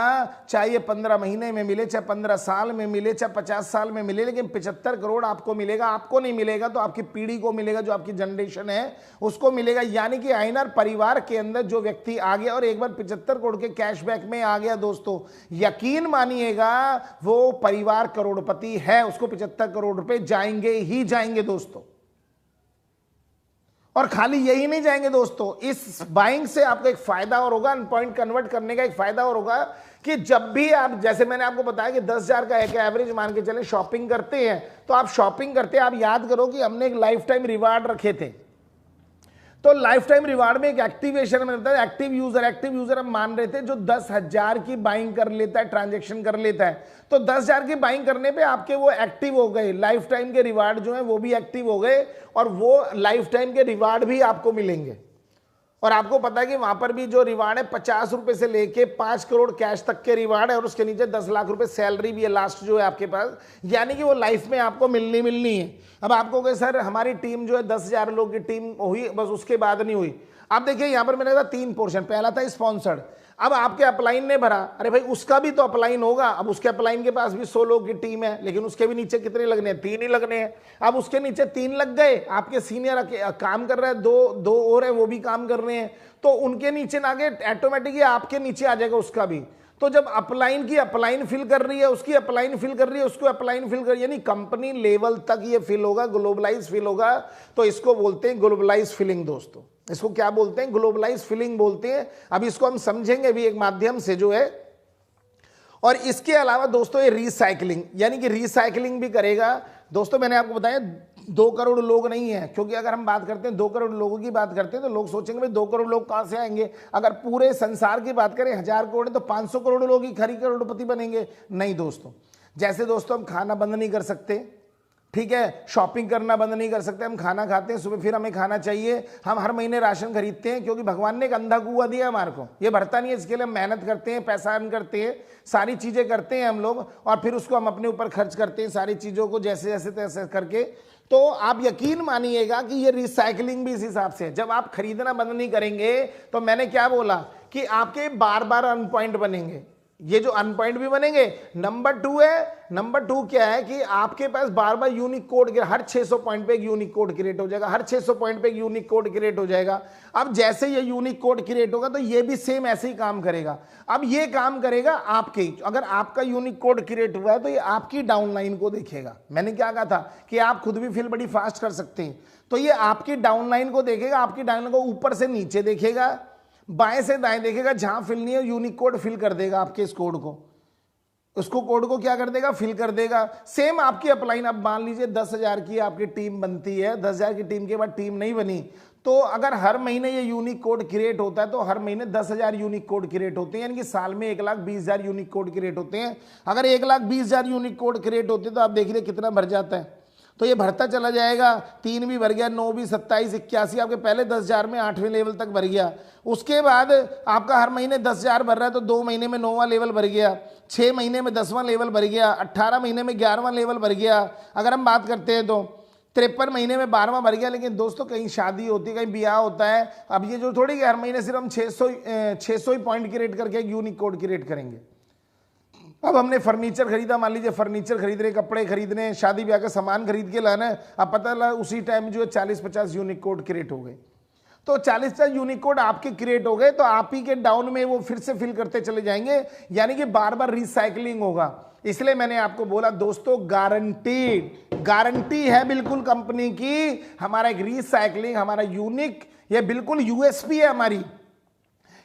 चाहे ये 15 महीने में मिले, चाहे 15 साल में मिले, चाहे 50 साल में मिले, लेकिन 75 करोड़ आपको मिलेगा। आपको नहीं मिलेगा तो आपकी पीढ़ी को मिलेगा, जो आपकी जनरेशन है उसको मिलेगा। यानी कि आईएनआर परिवार के अंदर जो व्यक्ति आ गया और एक बार 75 करोड़ के कैशबैक में आ गया दोस्तों, यकीन मानिएगा वो परिवार करोड़पति है, उसको 75 करोड़ रुपए जाएंगे ही जाएंगे दोस्तों। और खाली यही नहीं जाएंगे दोस्तों, इस बाइंग से आपको एक फायदा और होगा, पॉइंट कन्वर्ट करने का एक फायदा और होगा कि जब भी आप, जैसे मैंने आपको बताया कि 10,000 का एक एवरेज मान के चले शॉपिंग करते हैं, तो आप शॉपिंग करते हैं, आप याद करो कि हमने एक लाइफ टाइम रिवार्ड रखे थे, तो लाइफ टाइम रिवार्ड में एक एक्टिवेशन मिलता है, एक्टिव यूजर हम मान रहे थे जो 10,000 की बाइंग कर लेता है, ट्रांजैक्शन कर लेता है, तो 10,000 की बाइंग करने पे आपके वो एक्टिव हो गए, लाइफ टाइम के रिवार्ड जो है वो भी एक्टिव हो गए, और वो लाइफ टाइम के रिवार्ड भी आपको मिलेंगे। और आपको पता है कि वहां पर भी जो रिवार्ड है 50 रुपए से लेके 5 करोड़ कैश तक के रिवार्ड है, और उसके नीचे 10 लाख रुपए सैलरी भी है लास्ट जो है आपके पास, यानी कि वो लाइफ में आपको मिलनी है। अब आपको कहे सर हमारी टीम जो है 10,000 लोग की टीम हुई, बस उसके बाद नहीं हुई। अब देखिए यहां पर मैंने कहा 3 पोर्शन, पहला था स्पॉन्सर्ड, अब आपके अपलाइन ने भरा, अरे भाई उसका भी तो अपलाइन होगा, अब उसके अपलाइन के पास भी 100 लोग की टीम है, लेकिन उसके भी नीचे कितने लगने हैं, 3 ही लगने हैं। अब उसके नीचे 3 लग गए, आपके सीनियर काम कर रहे हैं, दो और है वो भी काम कर रहे हैं, तो उनके नीचे ना आगे ऑटोमेटिकली आपके नीचे आ जाएगा उसका भी। तो जब अपलाइन की अपलाइन फिल कर रही है, उसकी अपलाइन फिल कर रही है, उसको अपलाइन फिल कर रही है, यानी कंपनी लेवल तक ये फिल होगा, ग्लोबलाइज फिल होगा, तो इसको बोलते हैं ग्लोबलाइज फिलिंग दोस्तों। इसको क्या बोलते हैं, ग्लोबलाइज फिलिंग बोलते हैं। अब इसको हम समझेंगे भी एक माध्यम से जो है। और इसके अलावा दोस्तों ये रिसाइकलिंग, यानी कि रिसाइकलिंग भी करेगा दोस्तों। मैंने आपको बताया 2 करोड़ लोग नहीं है, क्योंकि अगर हम बात करते हैं 2 करोड़ लोगों की बात करते हैं तो लोग सोचेंगे भाई 2 करोड़ लोग कहां से आएंगे, अगर पूरे संसार की बात करें 1000 करोड़ तो 500 करोड़ लोग ही खरी करोड़पति बनेंगे, नहीं दोस्तों। जैसे दोस्तों हम खाना बंद नहीं कर सकते, ठीक है, शॉपिंग करना बंद नहीं कर सकते, हम खाना खाते हैं सुबह फिर हमें खाना चाहिए, हम हर महीने राशन खरीदते हैं क्योंकि भगवान ने एक अंधा कुआं दिया हमारे को, ये भरता नहीं है, इसके लिए हम मेहनत करते हैं, पैसा अर्न करते हैं, सारी चीजें करते हैं हम लोग, और फिर उसको हम अपने ऊपर खर्च करते हैं सारी चीजों को जैसे जैसे तैसे करके। तो आप यकीन मानिएगा कि ये रिसाइकलिंग भी इस हिसाब से है। जब आप खरीदना बंद नहीं करेंगे तो मैंने क्या बोला कि आपके बार बार अर्न पॉइंट बनेंगे, ये जो अर्न पॉइंट भी बनेंगे। नंबर 2 है, नंबर 2 क्या है कि आपके पास बार बार यूनिक कोड, हर 600 पॉइंट पे एक यूनिक कोड क्रिएट हो जाएगा, हर 600 पॉइंट पे एक यूनिक कोड क्रिएट हो जाएगा। अब जैसे ये यूनिक कोड क्रिएट होगा तो ये भी सेम ऐसे ही काम करेगा। अब ये काम करेगा आपके, अगर आपका यूनिक कोड क्रिएट हुआ है तो ये आपकी डाउनलाइन को देखेगा। मैंने क्या कहा था कि आप खुद भी फिल बड़ी फास्ट कर सकते हैं, तो ये आपकी डाउनलाइन को देखेगा, आपकी डाउनलाइन को ऊपर से नीचे देखेगा, बाएं से दाएं देखेगा, जहां फिल नहीं है यूनिक कोड फिल कर देगा आपके इस कोड को, उसको कोड को क्या कर देगा, फिल कर देगा। सेम आपकी अपलाइन, अब मान लीजिए 10,000 की आपकी टीम बनती है, 10,000 की टीम के बाद टीम नहीं बनी, तो अगर हर महीने ये यूनिक कोड क्रिएट होता है तो हर महीने 10,000 यूनिक कोड क्रिएट होते हैं, यानी कि साल में 1,20,000 यूनिक कोड क्रिएट होते हैं। अगर 1,20,000 यूनिक कोड क्रिएट होते हैं तो आप देखिए कितना भर जाता है। तो ये भरता चला जाएगा, 3 भी भर गया, 9 भी, 27, 81, आपके पहले 10,000 में 8वें लेवल तक भर गया। उसके बाद आपका हर महीने 10,000 भर रहा है तो 2 महीने में 9वां लेवल भर गया, 6 महीने में 10वां लेवल भर गया, 18 महीने में 11वां लेवल भर गया। अगर हम बात करते हैं तो 53 महीने में 12वां भर गया। लेकिन दोस्तों कहीं शादी होती है, कहीं ब्याह होता है, अब ये जो थोड़ी हर महीने सिर्फ हम 600 ही पॉइंट क्रिएट करके एक यूनिक कोड क्रिएट करेंगे। अब हमने फर्नीचर खरीदा, मान लीजिए फर्नीचर खरीद रहे, कपड़े खरीदने, शादी ब्याह का सामान खरीद के लाना है, अब पता लगा उसी टाइम जो है 40-50 यूनिक कोड क्रिएट हो गए। तो 40 यूनिक कोड आपके क्रिएट हो गए तो आप ही के डाउन में वो फिर से फिल करते चले जाएंगे, यानी कि बार बार रिसाइकलिंग होगा। इसलिए मैंने आपको बोला दोस्तों, गारंटी है बिल्कुल कंपनी की, हमारा एक रिसाइकलिंग, हमारा यूनिक, ये बिल्कुल यूएसपी है हमारी,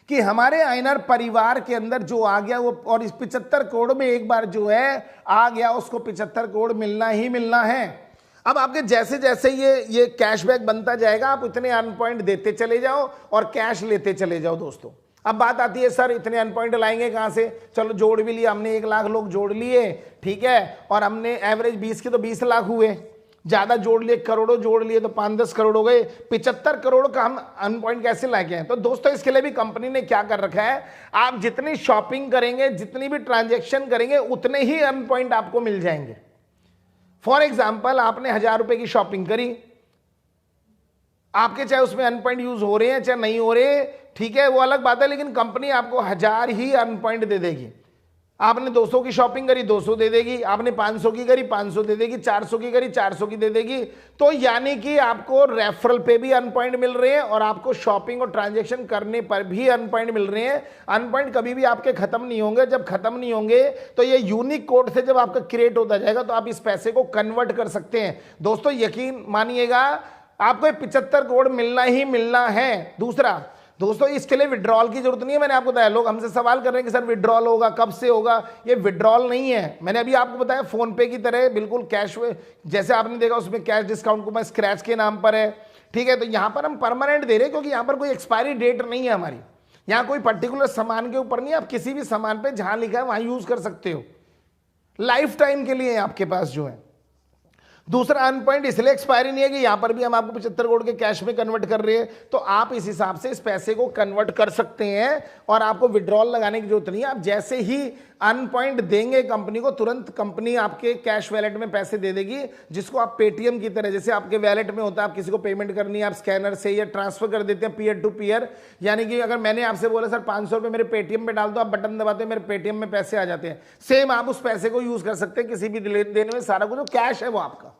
कि हमारे आइनर परिवार के अंदर जो आ गया वो, और इस 75 करोड़ में एक बार जो है आ गया, उसको 75 करोड़ मिलना ही मिलना है। अब आपके जैसे जैसे ये कैशबैक बनता जाएगा, आप इतने अर्न पॉइंट देते चले जाओ और कैश लेते चले जाओ दोस्तों। अब बात आती है सर इतने अर्न पॉइंट लाएंगे कहां से? चलो जोड़ भी लिया हमने, 1 लाख लोग जोड़ लिए, ठीक है, और हमने एवरेज 20 के तो 20 लाख हुए, ज्यादा जोड़ लिए, करोड़ों जोड़ लिए तो 5-10 करोड़ हो गए, 75 करोड़ का हम अर्न पॉइंट कैसे लाके हैं? तो दोस्तों इसके लिए भी कंपनी ने क्या कर रखा है, आप जितनी शॉपिंग करेंगे, जितनी भी ट्रांजेक्शन करेंगे, उतने ही अर्न पॉइंट आपको मिल जाएंगे। फॉर एग्जाम्पल आपने 1000 रुपए की शॉपिंग करी, आपके चाहे उसमें अर्न पॉइंट यूज हो रहे हैं चाहे नहीं हो रहे, ठीक है, वो अलग बात है, लेकिन कंपनी आपको 1000 ही अर्न पॉइंट दे देगी। आपने 200 की शॉपिंग करी, 200 दे देगी, आपने 500 की करी, 500 दे देगी, 400 की करी, 400 की दे देगी। तो यानी कि आपको रेफरल पे भी अर्न पॉइंट मिल रहे हैं और आपको शॉपिंग और ट्रांजैक्शन करने पर भी अर्न पॉइंट मिल रहे हैं। अर्न पॉइंट कभी भी आपके खत्म नहीं होंगे। जब खत्म नहीं होंगे तो ये यूनिक कोड से जब आपका क्रिएट होता जाएगा तो आप इस पैसे को कन्वर्ट कर सकते हैं। दोस्तों यकीन मानिएगा, आपको 75 करोड़ मिलना ही मिलना है। दूसरा दोस्तों, इसके लिए विड्रॉल की जरूरत नहीं है। मैंने आपको बताया, लोग हमसे सवाल कर रहे हैं कि सर विड्रॉल होगा, कब से होगा? ये विड्रॉल नहीं है, मैंने अभी आपको बताया फोन पे की तरह बिल्कुल कैश, जैसे आपने देखा उसमें कैश डिस्काउंट कूपन स्क्रैच के नाम पर है, ठीक है। तो यहां पर हम परमानेंट दे रहे हैं, क्योंकि यहां पर कोई एक्सपायरी डेट नहीं है हमारी, यहां कोई पर्टिकुलर सामान के ऊपर नहीं है। आप किसी भी सामान पे जहां लिखा है वहां यूज कर सकते हो, लाइफ टाइम के लिए आपके पास जो है। दूसरा अर्न पॉइंट इसलिए एक्सपायरी नहीं है कि यहां पर भी हम आपको 75 करोड़ के कैश में कन्वर्ट कर रहे हैं, तो आप इस हिसाब से इस पैसे को कन्वर्ट कर सकते हैं और आपको विड्रॉल लगाने की जरूरत नहीं है। आप जैसे ही अर्न पॉइंट देंगे कंपनी को, तुरंत कंपनी आपके कैश वैलेट में पैसे दे देगी, जिसको आप पेटीएम की तरह, जैसे आपके वैलेट में होता है, आप किसी को पेमेंट करनी है, आप स्कैनर से या ट्रांसफर कर देते हैं पीयर टू पीयर। यानी कि अगर मैंने आपसे बोला सर 500 रुपये मेरे पेटीएम में डाल दो, आप बटन दबाते हैं, मेरे पेटीएम में पैसे आ जाते हैं। सेम आप उस पैसे को यूज कर सकते हैं किसी भी लेन देन में। सारा कुछ जो कैश है वो आपका,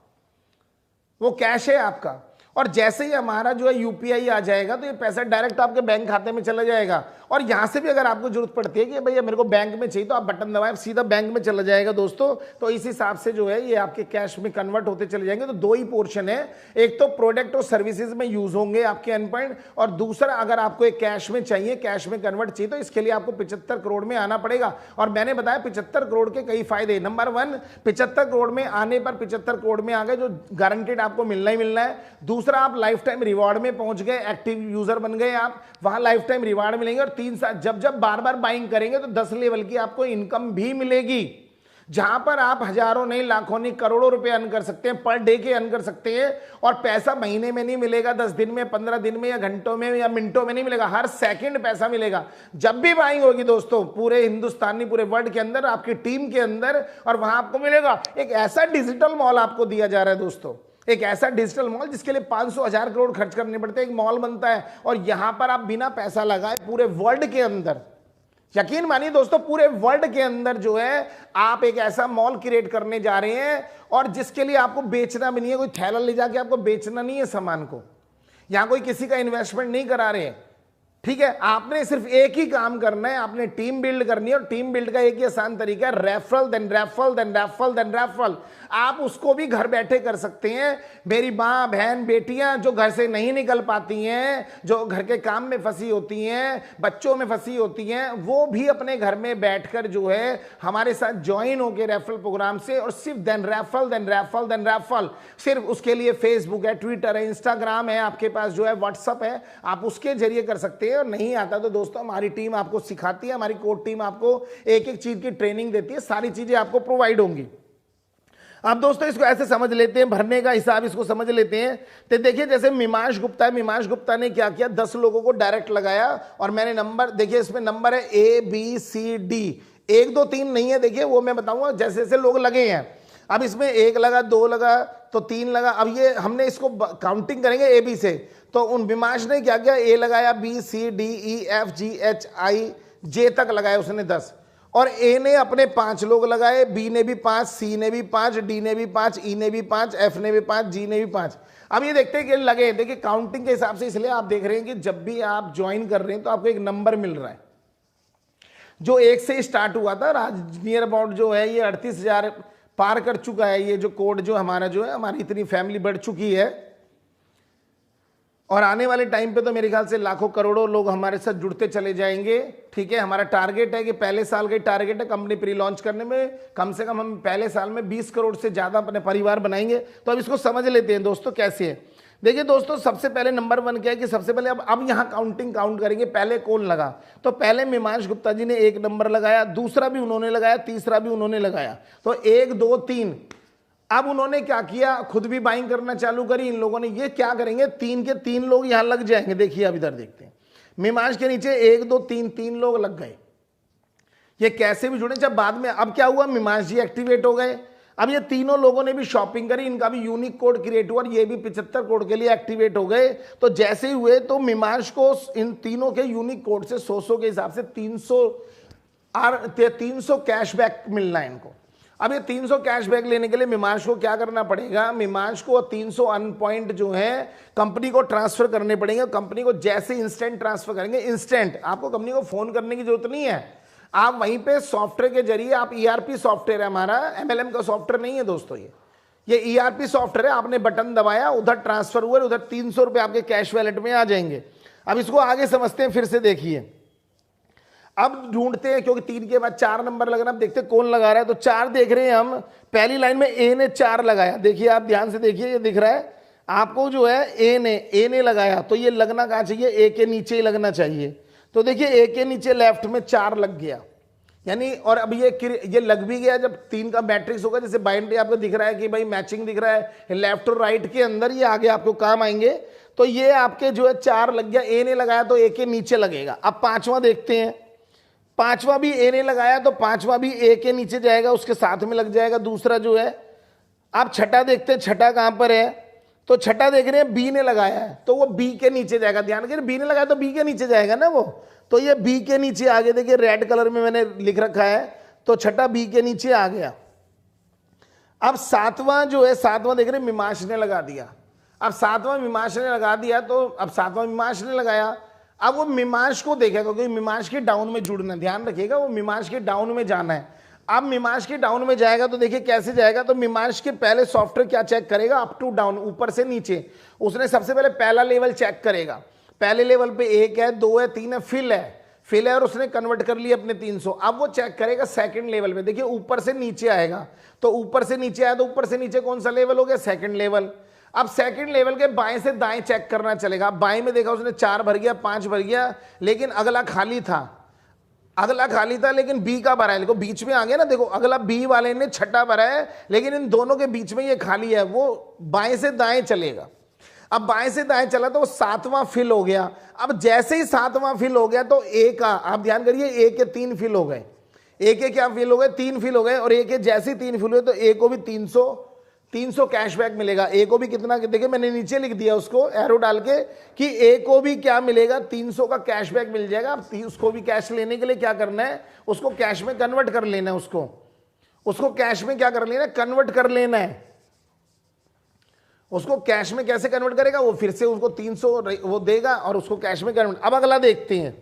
वो कैश है आपका। और जैसे ही हमारा जो है यूपीआई आ जाएगा तो ये पैसा डायरेक्ट आपके बैंक खाते में चला जाएगा। और यहां से भी अगर आपको जरूरत पड़ती है कि भैया मेरे को बैंक में चाहिए, तो आप बटन दबाएं, सीधा बैंक में चला जाएगा दोस्तों। तो इस हिसाब से जो है ये आपके कैश में कन्वर्ट होते चले जाएंगे। तो 2 ही पोर्शन है, एक तो प्रोडक्ट और सर्विसेज में यूज होंगे आपके अर्न पॉइंट, और दूसरा अगर आपको एक कैश में चाहिए, कैश में कन्वर्ट चाहिए, तो इसके लिए आपको 75 करोड़ में आना पड़ेगा। और मैंने बताया 75 करोड़ के कई फायदे। नंबर 1, 75 करोड़ में आने पर 75 करोड़ में आ गए, जो गारंटेड आपको मिलना ही मिलना है। दूसरा, आप लाइफ टाइम रिवॉर्ड में पहुंच गए, एक्टिव यूजर बन गए आप, वहां लाइफ टाइम रिवॉर्ड मिलेंगे। और 3 साल जब जब बार बार बाइंग करेंगे तो 10 लेवल की आपको इनकम भी मिलेगी, जहां पर आप हजारों नहीं, लाखों नहीं, करोड़ों रुपए अर्न कर सकते हैं, पर डे के अर्न कर सकते हैं। और पैसा महीने में नहीं मिलेगा, 10 दिन में, 15 दिन में, या घंटों में, या मिनटों में नहीं मिलेगा, हर सेकंड पैसा मिलेगा। जब भी बाइंग होगी दोस्तों, पूरे हिंदुस्तानी, पूरे वर्ल्ड के अंदर, आपकी टीम के अंदर, और वहां आपको मिलेगा एक ऐसा डिजिटल मॉल आपको दिया जा रहा है दोस्तों, एक ऐसा डिजिटल मॉल जिसके लिए 500-1000 करोड़ खर्च करने पड़ते हैं, एक मॉल बनता है। और यहां पर आप बिना पैसा लगाए पूरे वर्ल्ड के अंदर, यकीन मानिए दोस्तों, पूरे वर्ल्ड के अंदर जो है आप एक ऐसा मॉल क्रिएट करने जा रहे हैं, और जिसके लिए आपको बेचना भी नहीं है, कोई थैला ले जाके आपको बेचना नहीं है सामान को, यहां कोई किसी का इन्वेस्टमेंट नहीं करा रहे हैं, ठीक है। आपने सिर्फ एक ही काम करना है, आपने टीम बिल्ड करनी है, और टीम बिल्ड का एक ही आसान तरीका है, referral then referral then referral then referral. आप उसको भी घर बैठे कर सकते हैं। मेरी माँ, बहन, बेटियां जो घर से नहीं निकल पाती हैं, जो घर के काम में फंसी होती हैं, बच्चों में फंसी होती हैं, वो भी अपने घर में बैठकर जो है हमारे साथ ज्वाइन होकर रेफरल प्रोग्राम से, और सिर्फ then referral then referral then referral. सिर्फ उसके लिए फेसबुक है, ट्विटर है, इंस्टाग्राम है, आपके पास जो है व्हाट्सअप है, आप उसके जरिए कर सकते हैं। और नहीं आता तो दोस्तों हमारी टीम आपको सिखाती है, हमारी कोर टीम आपको एक एक चीज की ट्रेनिंग देती है, सारी चीजें आपको प्रोवाइड होंगी। अब दोस्तों इसको ऐसे समझ लेते हैं, भरने का हिसाब इसको समझ लेते हैं। तो देखिए जैसे मीमांश गुप्ता है, मीमांश गुप्ता ने क्या किया, 10 लोगों को डायरेक्ट लगाया और मैंने नंबर, देखिए इसमें नंबर है ABCD, 1 2 3 नहीं है, देखिए वो मैं बताऊंगा जैसे जैसे लोग लगे हैं। अब इसमें 1 लगा, 2 लगा, तो 3 लगा। अब ये हमने इसको काउंटिंग करेंगे AB से, तो उन मीमांश ने क्या किया, A लगाया, BCDEFGHIJ तक लगाया उसने 10, और ए ने अपने 5 लोग लगाए, बी ने भी 5, सी ने भी 5, डी ने भी 5, ई ने भी 5, एफ ने भी 5, जी ने भी 5। अब ये देखते हैं कि लगे, देखिए काउंटिंग के हिसाब से, इसलिए आप देख रहे हैं कि जब भी आप ज्वाइन कर रहे हैं तो आपको एक नंबर मिल रहा है जो 1 से स्टार्ट हुआ था। नियर अबाउट जो है ये 38,000 पार कर चुका है, ये जो कोड जो हमारा जो है, हमारी इतनी फैमिली बढ़ चुकी है, और आने वाले टाइम पे तो मेरे ख्याल से लाखों करोड़ों लोग हमारे साथ जुड़ते चले जाएंगे। ठीक है, हमारा टारगेट है कि पहले साल का टारगेट है कंपनी प्री लॉन्च करने में कम से कम हम पहले साल में 20 करोड़ से ज़्यादा अपने परिवार बनाएंगे। तो अब इसको समझ लेते हैं दोस्तों कैसे है। देखिए दोस्तों, सबसे पहले नंबर 1 क्या है कि सबसे पहले अब यहाँ काउंट करेंगे, पहले कौन लगा। तो पहले मीमांश गुप्ता जी ने 1 नंबर लगाया, दूसरा भी उन्होंने लगाया, तीसरा भी उन्होंने लगाया, तो 1 2 3। अब उन्होंने क्या किया, खुद भी बाइंग करना चालू करी इन लोगों ने। ये क्या करेंगे, 3 के 3 लोग यहां लग जाएंगे। देखिए अब इधर देखते हैं, मीमांश के नीचे 1 2 3 लोग लग गए। ये कैसे भी जुड़े, जब बाद में अब क्या हुआ, मीमांश जी एक्टिवेट हो गए। अब ये तीनों लोगों ने भी शॉपिंग करी, इनका भी यूनिक कोड क्रिएट हुआ और ये भी 75 कोड के लिए एक्टिवेट हो गए। तो जैसे ही हुए तो मीमांश को इन तीनों के यूनिक कोड से 100 के हिसाब से 300 कैशबैक मिलना है इनको। अब ये 300 कैशबैक लेने के लिए मीमांश को क्या करना पड़ेगा, मीमांश को 300 अन पॉइंट जो है कंपनी को ट्रांसफर करने पड़ेंगे। कंपनी को जैसे इंस्टेंट ट्रांसफर करेंगे, इंस्टेंट, आपको कंपनी को फोन करने की जरूरत नहीं है। आप वहीं पे सॉफ्टवेयर के जरिए, आप ERP सॉफ्टवेयर है हमारा, MLM का सॉफ्टवेयर नहीं है दोस्तों, ये ERP सॉफ्टवेयर है। आपने बटन दबाया, उधर ट्रांसफर हुए, उधर 300 रुपए आपके कैश वैलेट में आ जाएंगे। अब इसको आगे समझते हैं, फिर से देखिए। अब ढूंढते हैं, क्योंकि 3 के बाद 4 नंबर लगना, अब देखते हैं कौन लगा रहा है। तो 4 देख रहे हैं हम, पहली लाइन में A ने 4 लगाया। देखिए आप ध्यान से देखिए, ये दिख रहा है आपको जो है A ने लगाया, तो ये लगना कहाँ चाहिए, A के नीचे ही लगना चाहिए। तो देखिए A के नीचे लेफ्ट में 4 लग गया, यानी, और अब ये लग भी गया। जब 3 का मैट्रिक्स होगा, जैसे बाइनरी आपको दिख रहा है कि भाई मैचिंग दिख रहा है लेफ्ट और राइट के अंदर, ये आगे आपको काम आएंगे। तो ये आपके जो है 4 लग गया, A ने लगाया तो A के नीचे लगेगा। अब 5वां देखते हैं, 5वां भी A ने लगाया तो 5वां भी A के नीचे जाएगा, उसके साथ में लग जाएगा दूसरा जो है। आप 6ठा देखते हैं, 6ठा कहां पर है, तो 6ठा देख रहे हैं B ने लगाया है, तो वो B के नीचे जाएगा। ध्यान करिए, B ने लगाया तो B के नीचे जाएगा ना वो, तो ये B के नीचे आगे, देखिए रेड कलर में मैंने लिख रखा है, तो 6ठा B के नीचे आ गया। अब 7वां जो है, 7वां देख रहे हैं मीमांश ने लगा दिया। अब 7वां मीमांश ने लगा दिया, तो अब 7वां मीमांश ने लगाया। अब वो मीमांश को देखेगा, क्योंकि मीमांश के डाउन में जुड़ना, ध्यान रखिएगा, वो मीमांश के डाउन में जाना है। अब मीमांश के डाउन में जाएगा तो देखिए कैसे जाएगा, तो मीमांश के पहले सॉफ्टवेयर क्या चेक करेगा, अप टू डाउन, ऊपर से नीचे। उसने सबसे पहले पहला लेवल चेक करेगा। पहले लेवल पे 1 है, 2 है, 3 है, फिल है, और उसने कन्वर्ट कर लिया अपने 300। अब वो चेक करेगा सेकंड लेवल पे, देखिए ऊपर से नीचे आएगा, तो ऊपर से नीचे आया, तो ऊपर से नीचे कौन सा लेवल हो गया, सेकंड लेवल। अब सेकंड लेवल के बाएं से दाएं चेक करना चलेगा। बाएं में देखा उसने 4 भर गया, 5 भर गया, लेकिन अगला खाली था, लेकिन B का भरा है। देखो बीच में आ गया ना, देखो अगला B वाले ने 6ठा भरा है, लेकिन इन दोनों के बीच में ये खाली है, वो बाएं से दाएं चलेगा। अब बाएं से दाएं चला तो वो 7वां फिल हो गया। अब जैसे ही 7वां फिल हो गया तो A का, आप ध्यान करिए, A के 3 फिल हो गए, A के क्या फिल हो गए, 3 फिल हो गए, और A के जैसे ही 3 फिल हुए तो A को भी 300 कैशबैक मिलेगा। A को भी कितना, देखिए मैंने नीचे लिख दिया उसको एरो डाल के कि A को भी क्या मिलेगा, 300 का कैशबैक मिल जाएगा। उसको भी कैश लेने के लिए क्या करना है, उसको कैश में कन्वर्ट कर लेना है, उसको कैश में क्या कर लेना है, कन्वर्ट कर लेना है। उसको कैश में कैसे कन्वर्ट करेगा, वो फिर से उसको 300 वो देगा और उसको कैश में कन्वर्ट। अब अगला देखते हैं,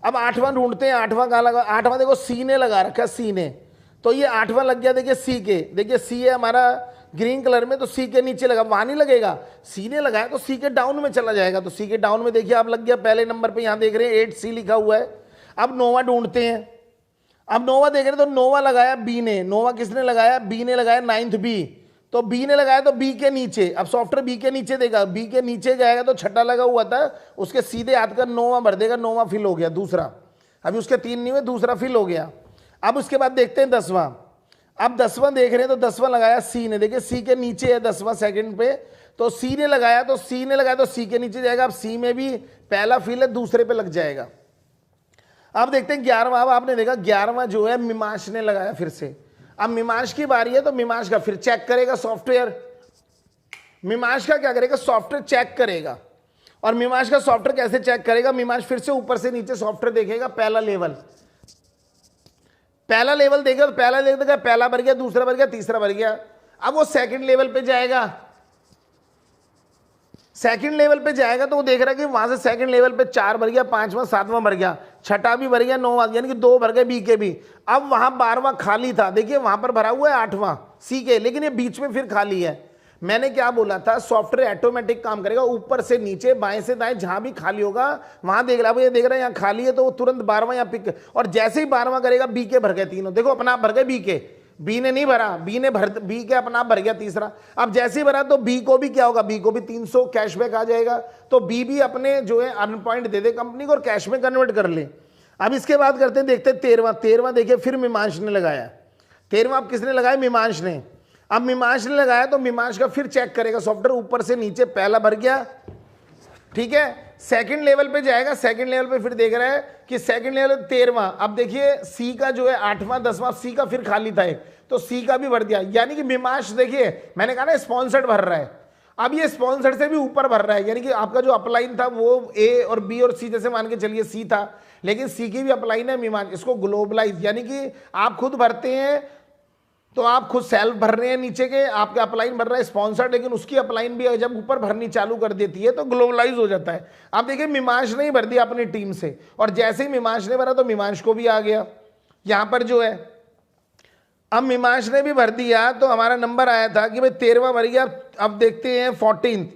अब 8वां ढूंढते हैं। 8वां कहाँ लगा, 8वां देखो C ने लगा रखा, C ने, तो ये 8वां लग गया। देखिए C के, देखिए C है हमारा ग्रीन कलर में, तो C के नीचे लगा, वहां नहीं लगेगा। C ने लगाया तो C के डाउन में चला जाएगा, तो C के डाउन में देखिए आप लग गया पहले नंबर पे, यहां देख रहे हैं 8C लिखा हुआ है। अब नोवा ढूंढते हैं। अब नोवा देख रहे हैं, तो नोवा लगाया B ने, नोवा किसने लगाया, B ने लगाया 9th B, तो B ने लगाया तो B के नीचे। अब सॉफ्टवेयर B के नीचे देगा, B के नीचे जाएगा तो 6ठा लगा हुआ था, उसके सीधे हाथ का 9वां भर देगा, 9वां फिल हो गया दूसरा। अभी उसके 3 नहीं हुए, दूसरा फिल हो गया। अब उसके बाद देखते हैं 10वां। अब 10वां देख रहे हैं तो 10वां लगाया सी ने, देखिए सी के नीचे है 10वां सेकंड पे, तो सी ने लगाया तो सी के नीचे जाएगा। अब सी में भी पहला फील है, दूसरे पे लग जाएगा। अब देखते हैं 11वां। अब आपने देखा 11वां जो है मीमांस ने लगाया फिर से। अब मीमांस की बारी है तो मीमांस का फिर चेक करेगा सॉफ्टवेयर। मीमांस का क्या करेगा, सॉफ्टवेयर चेक करेगा। और मीमांस का सॉफ्टवेयर कैसे चेक करेगा, मीमांस फिर से ऊपर से नीचे सॉफ्टवेयर देखेगा, पहला लेवल देखेगा, तो पहला देखेगा, पहला भर गया, दूसरा भर गया, तीसरा भर गया। अब वो सेकंड लेवल पे जाएगा, सेकंड लेवल पे जाएगा तो वो देख रहा है कि वहां से सेकंड लेवल पे 4 भर गया, 5वां 7वां भर गया, छठा भी भर गया, 9वां, यानी कि 2 भर गए बी के भी। अब वहां 12वां खाली था, देखिए वहां पर भरा हुआ है 8वां सी के, लेकिन ये बीच में फिर खाली है। मैंने क्या बोला था, सॉफ्टवेयर ऑटोमेटिक काम करेगा, ऊपर से नीचे बाएं से दाएं जहां भी खाली होगा वहां देख रहा है, ये देख रहा है यहाँ खाली है तो वो तुरंत 12वां यहाँ पिक, और जैसे ही 12वां करेगा बी के भर गए तीनों, देखो अपना आप भर गए बी के, बी ने नहीं भरा, बी के अपना आप भर गया तीसरा। अब जैसे ही भरा तो बी को भी क्या होगा, बी को भी 300 कैशबैक आ जाएगा, तो बी भी अपने जो है अर्न पॉइंट दे दे कंपनी को और कैश में कन्वर्ट कर ले। अब इसके बाद करते हैं, देखते हैं 13वां देखिए फिर मीमांस ने लगाया। 13वां अब किसने लगाया, मीमांस ने। अब मीमांस ने लगाया तो मीमांस का फिर चेक करेगा सॉफ्टवेयर, ऊपर से नीचे पहला भर गया, ठीक है। सेकंड लेवल पे जाएगा, सेकंड लेवल पे फिर देख रहा है कि सेकंड लेवल 13वां। अब देखिए सी का जो है 8वां 10वां सी का फिर खाली था एक, तो सी का भी भर दिया, यानी कि मीमांस देखिए मैंने कहा ना स्पॉन्सर्ड भर रहा है। अब ये स्पॉन्सर्ड से भी ऊपर भर रहा है, यानी कि आपका जो अपलाइन था वो ए और बी और सी जैसे मान के चलिए सी था, लेकिन सी की भी अपलाइन है मीमांस, इसको ग्लोबलाइज, यानी कि आप खुद भरते हैं तो आप खुद सेल्फ भर रहे हैं नीचे के, आपके अपलाइन भर रहा है स्पॉन्सर्ड, लेकिन उसकी अपलाइन भी जब ऊपर भरनी चालू कर देती है तो ग्लोबलाइज हो जाता है। आप देखिए मीमांस ने ही भर दिया अपनी टीम से, और जैसे ही मीमांस ने भरा तो मीमांस को भी आ गया यहां पर जो है। अब मीमांस ने भी भर दिया तो हमारा नंबर आया था कि भाई 13वां भर गया। अब देखते हैं 14।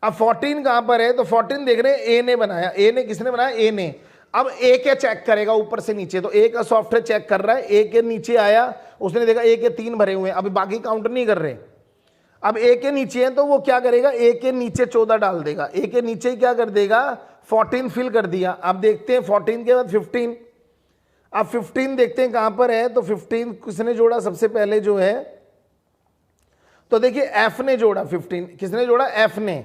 अब 14 कहां पर है, तो 14 देख रहे हैं ए ने बनाया, ए ने किसने बनाया, ए ने। अब ए के चेक करेगा ऊपर से नीचे, तो ए का सॉफ्टवेयर चेक कर रहा है, ए के नीचे आया, उसने देखा ए के 3 भरे हुए हैं, अभी बाकी काउंट नहीं कर रहे। अब ए के नीचे है तो वो क्या करेगा, ए के नीचे 14 डाल देगा, ए के नीचे ही क्या कर देगा 14 फिल कर दिया। अब देखते हैं 14 के बाद 15। अब 15 देखते हैं कहां पर है, तो 15 किसने जोड़ा सबसे पहले जो है, तो देखिए एफ ने जोड़ा। 15 किसने जोड़ा, एफ ने।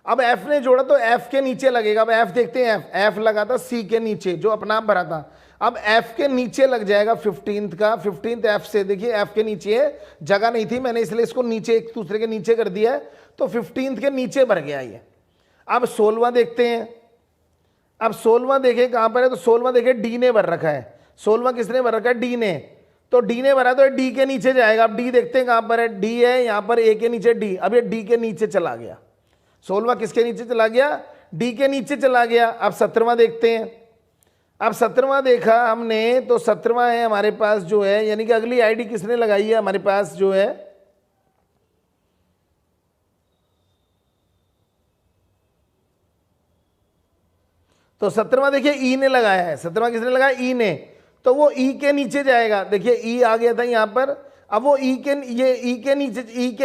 अब एफ ने जोड़ा तो एफ के नीचे लगेगा। अब एफ देखते हैं, एफ लगा था सी के नीचे जो अपना आप भरा था, अब एफ के नीचे लग जाएगा 15 का। 15 एफ से, देखिए एफ के नीचे है, जगह नहीं थी मैंने इसलिए इसको नीचे एक दूसरे के नीचे कर दिया है, तो 15 के नीचे भर गया ये। अब 16वां देखते हैं। अब 16वां देखे कहां पर है, तो 16वां देखे डी ने भर रखा है। 16वां किसने भर रखा है, डी ने, तो डी ने भरा तो डी के नीचे जाएगा। अब डी देखते हैं कहां पर है, डी है यहां पर, ए के नीचे डी, अब ये डी के नीचे चला गया। 16वां किसके नीचे चला गया, डी के नीचे चला गया। अब 17वां देखते हैं। अब 17वां देखा हमने तो 17वां है हमारे पास जो है, यानी कि अगली आईडी किसने लगाई है हमारे पास जो है, तो 17वां देखिए ई ने लगाया है। 17वां किसने लगाया, ई ने, तो वो ई के नीचे जाएगा। देखिए ई आ गया था यहां पर, अब वो ई के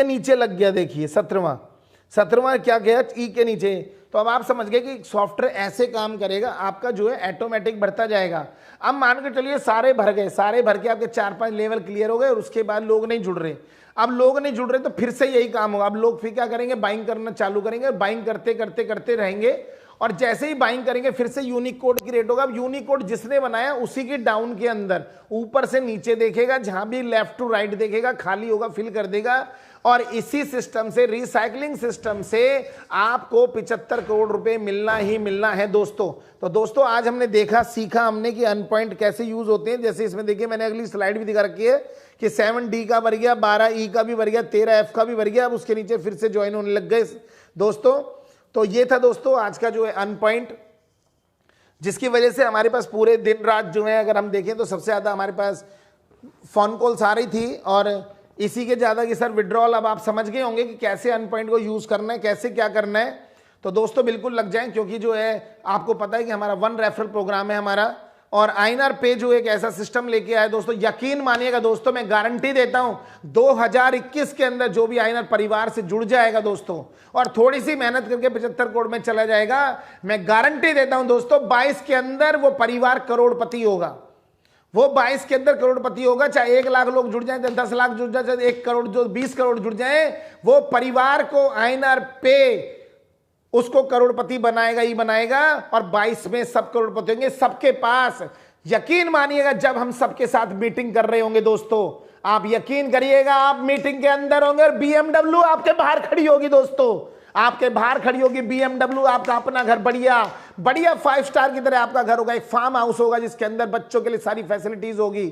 नीचे लग गया। देखिए 17वां क्या गया, ई के नीचे। तो अब आप समझ गए कि सॉफ्टवेयर ऐसे काम करेगा, आपका जो है ऑटोमेटिक बढ़ता जाएगा। अब मान के चलिए सारे भर गए, सारे भर के आपके 4-5 लेवल क्लियर हो गए और उसके बाद लोग नहीं जुड़ रहे। अब लोग नहीं जुड़ रहे तो फिर से यही काम होगा। अब लोग फिर क्या करेंगे, बाइंग करना चालू करेंगे, बाइंग करते करते करते रहेंगे, और जैसे ही बाइंग करेंगे फिर से यूनिक कोड क्रिएट होगा। अब यूनिक कोड जिसने बनाया उसी की डाउन के अंदर ऊपर से नीचे देखेगा, जहां भी लेफ्ट टू राइट देखेगा खाली होगा फिल कर देगा। और इसी सिस्टम से, रिसाइकलिंग सिस्टम से आपको 75 करोड़ रुपए मिलना ही मिलना है दोस्तों। तो दोस्तों आज हमने देखा, सीखा हमने कि अनपॉइंट कैसे यूज होते हैं। जैसे इसमें देखिए मैंने अगली स्लाइड भी दिखा रखी है कि 7D का भर गया, 12E का भी भर गया, 13F का भी भर गया। अब उसके नीचे फिर से ज्वाइन होने लग गए दोस्तों। तो ये था दोस्तों आज का जो है अनपॉइंट, जिसकी वजह से हमारे पास पूरे दिन रात जो है अगर हम देखें तो सबसे ज्यादा हमारे पास फोन कॉल्स आ रही थी, और इसी के ज्यादा कि सर विड्रॉल। अब आप समझ गए होंगे कि कैसे अनपॉइंट को यूज करना है, कैसे क्या करना है। तो दोस्तों बिल्कुल लग जाएं, क्योंकि जो है आपको पता है कि हमारा 1 रेफरल प्रोग्राम है हमारा, और आईएनआर पे जो एक ऐसा सिस्टम लेके आया दोस्तों, यकीन मानिएगा दोस्तों, मैं गारंटी देता हूं 2021 के अंदर जो भी आईएनआर परिवार से जुड़ जाएगा दोस्तों, और थोड़ी सी मेहनत करके 75 करोड़ में चला जाएगा, मैं गारंटी देता हूं दोस्तों 22 के अंदर वो परिवार करोड़पति होगा। वो 22 के अंदर करोड़पति होगा, चाहे 1 लाख लोग जुड़ जाए, चाहे 10 लाख जुड़ जाए, चाहे 1 करोड़ जो 20 करोड़ जुड़ जाए, वो परिवार को आईएनआर पे उसको करोड़पति बनाएगा ही बनाएगा। और 22 में सब करोड़पति होंगे सबके पास। यकीन मानिएगा, जब हम सबके साथ मीटिंग कर रहे होंगे दोस्तों, आप यकीन करिएगा, आप मीटिंग के अंदर होंगे और बीएमडब्ल्यू आपके बाहर खड़ी होगी दोस्तों, आपके बाहर खड़ी होगी बीएमडब्ल्यू, आपका अपना घर बढ़िया बढ़िया 5 स्टार की तरह आपका घर होगा, एक फार्म हाउस होगा जिसके अंदर बच्चों के लिए सारी फैसिलिटीज होगी।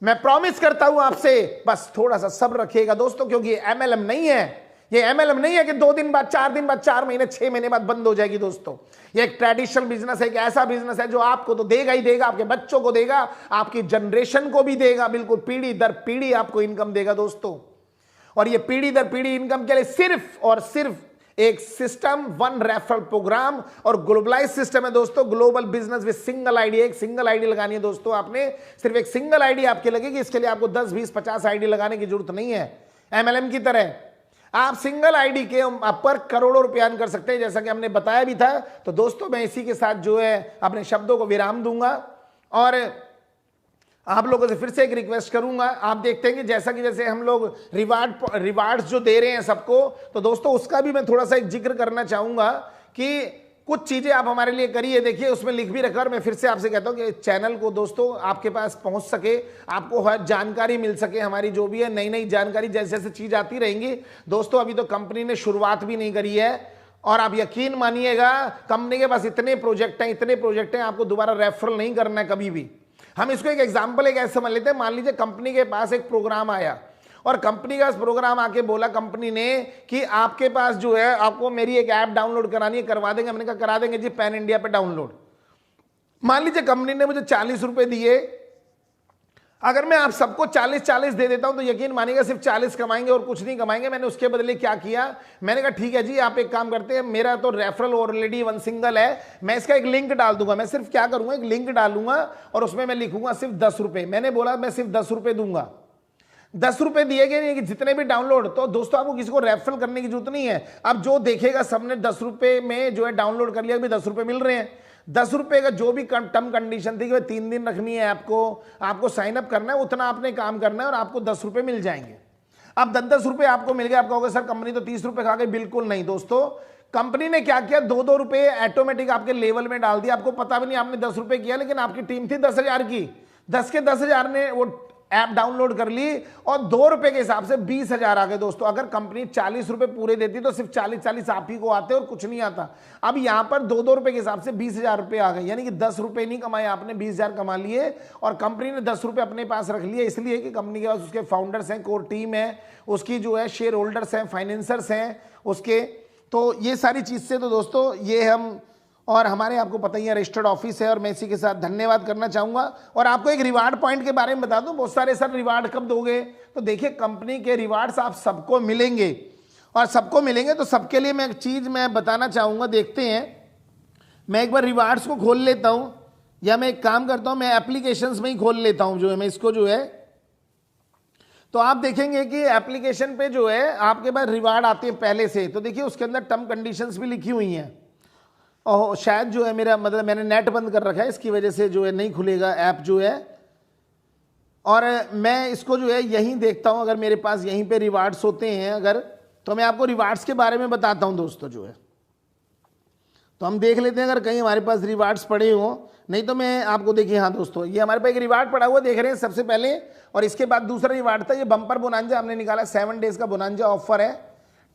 मैं प्रॉमिस करता हूं आपसे, बस थोड़ा सा सब्र रखिएगा दोस्तों, क्योंकि ये एमएलएम नहीं है। ये एमएलएम नहीं है कि 2 दिन बाद, 4 दिन बाद, 4 महीने, 6 महीने बाद बंद हो जाएगी दोस्तों। ये एक ट्रेडिशनल बिजनेस है, एक ऐसा बिजनेस है जो आपको तो देगा ही देगा, आपके बच्चों को देगा, आपकी जनरेशन को भी देगा, बिल्कुल पीढ़ी दर पीढ़ी आपको इनकम देगा दोस्तों। और ये पीढ़ी दर पीढ़ी इनकम के लिए सिर्फ और सिर्फ एक सिस्टम, 1 रेफरल प्रोग्राम और ग्लोबलाइज सिस्टम है दोस्तों। Global business with single ID, एक सिंगल आईडी लगानी है दोस्तों आपने, सिर्फ एक सिंगल आईडी आपकी लगेगी। इसके लिए आपको 10, 20, 50 आईडी लगाने की जरूरत नहीं है। एमएलएम की तरह आप सिंगल आईडी के पर करोड़ों रुपए अर्न कर सकते हैं, जैसा कि हमने बताया भी था। तो दोस्तों मैं इसी के साथ जो है अपने शब्दों को विराम दूंगा और आप लोगों से फिर से एक रिक्वेस्ट करूंगा। आप देखते हैं कि जैसे हम लोग रिवार्ड्स जो दे रहे हैं सबको, तो दोस्तों उसका भी मैं थोड़ा सा एक जिक्र करना चाहूंगा कि कुछ चीजें आप हमारे लिए करिए। देखिए उसमें लिख भी रखा, और मैं फिर से आपसे कहता हूं कि चैनल को दोस्तों आपके पास पहुंच सके, आपको हर जानकारी मिल सके, हमारी जो भी है नई नई जानकारी जैसे जैसे चीज आती रहेंगी दोस्तों। अभी तो कंपनी ने शुरुआत भी नहीं करी है, और आप यकीन मानिएगा कंपनी के पास इतने प्रोजेक्ट हैं, आपको दोबारा रेफरल नहीं करना है कभी भी। हम इसको एक एग्जाम्पल एक ऐसे समझ लेते हैं, मान लीजिए कंपनी के पास एक प्रोग्राम आया और कंपनी का प्रोग्राम आके बोला कंपनी ने कि आपके पास जो है आपको मेरी एक ऐप डाउनलोड करानी है, करवा देंगे। हमने कहा करा देंगे जी, पैन इंडिया पे डाउनलोड। मान लीजिए कंपनी ने मुझे 40 रुपए दिए, अगर मैं आप सबको 40-40 दे देता हूं तो यकीन मानिएगा सिर्फ 40 कमाएंगे और कुछ नहीं कमाएंगे। मैंने उसके बदले क्या किया, मैंने कहा ठीक है जी, आप एक काम करते हैं, मेरा तो रेफरल ऑलरेडी 1 सिंगल है, मैं इसका एक लिंक डाल दूंगा। मैं सिर्फ क्या करूंगा, एक लिंक डालूंगा और उसमें मैं लिखूंगा सिर्फ 10 रुपए। मैंने बोला मैं सिर्फ 10 रुपए दूंगा। 10 रुपए दिए गए नहीं कि जितने भी डाउनलोड, तो दोस्तों आपको किसी को रेफरल करने की जरूरत नहीं है। अब जो देखेगा सबने 10 रुपए में जो है डाउनलोड कर लिया, भी 10 रुपए मिल रहे हैं। 10 रुपए का जो भी टर्म कंडीशन थी कि 3 दिन रखनी है आपको साइन अप करना है, उतना आपने काम करना है और आपको 10 रुपए मिल जाएंगे। अब 10-10 रुपए आपको मिल गए। आप कहोगे सर कंपनी तो 30 रुपए खा गई। बिल्कुल नहीं दोस्तों, कंपनी ने क्या किया, 2-2 रुपए ऑटोमेटिक आपके लेवल में डाल दिया। आपको पता भी नहीं आपने 10 रुपए किया, लेकिन आपकी टीम थी 10,000 की, 10 के 10,000 ने वो ऐप डाउनलोड कर ली और 2 रुपए के हिसाब से 20,000 आ गए दोस्तों। अगर कंपनी 40 रुपए पूरे देती तो सिर्फ 40-40 आप ही को आते और कुछ नहीं आता। अब यहां पर 2-2 रुपए के हिसाब से 20,000 रुपए आ गए, यानी कि 10 रुपए नहीं कमाए आपने, 20,000 कमा लिए। और कंपनी ने 10 रुपए अपने पास रख लिए, इसलिए कि कंपनी के पास उसके फाउंडर्स हैं, कोर टीम है, उसकी जो है शेयर होल्डर्स हैं, फाइनेंसर्स हैं उसके। तो ये सारी चीज से तो दोस्तों ये हम, और हमारे आपको पता ही है रजिस्टर्ड ऑफिस है। और मैं इसी के साथ धन्यवाद करना चाहूंगा। और आपको एक रिवार्ड पॉइंट के बारे में बता दूं, बहुत सारे सर रिवार्ड कब दोगे, तो देखिए कंपनी के रिवार्ड्स आप सबको मिलेंगे, और सबको मिलेंगे तो सबके लिए मैं एक चीज मैं बताना चाहूंगा। देखते हैं, मैं एक बार रिवार्ड्स को खोल लेता हूं, या मैं एक काम करता हूं, मैं एप्लीकेशंस में ही खोल लेता हूं जो है, मैं इसको जो है, तो आप देखेंगे कि एप्लीकेशन पे जो है आपके पास रिवार्ड आते हैं पहले से। तो देखिए उसके अंदर टर्म कंडीशंस भी लिखी हुई हैं। और शायद जो है मेरा मतलब मैंने नेट बंद कर रखा है, इसकी वजह से जो है नहीं खुलेगा ऐप जो है। और मैं इसको जो है यहीं देखता हूं, अगर मेरे पास यहीं पे रिवार्ड्स होते हैं अगर, तो मैं आपको रिवार्ड्स के बारे में बताता हूं दोस्तों जो है। तो हम देख लेते हैं अगर कहीं हमारे पास रिवार्ड्स पड़े हों, नहीं तो मैं आपको देखिए, हाँ दोस्तों ये हमारे पास एक रिवार्ड पड़ा हुआ देख रहे हैं सबसे पहले। और इसके बाद दूसरा रिवार्ड था, ये बम्पर बोनांजा हमने निकाला, 7 डेज का बोनांजा ऑफर है,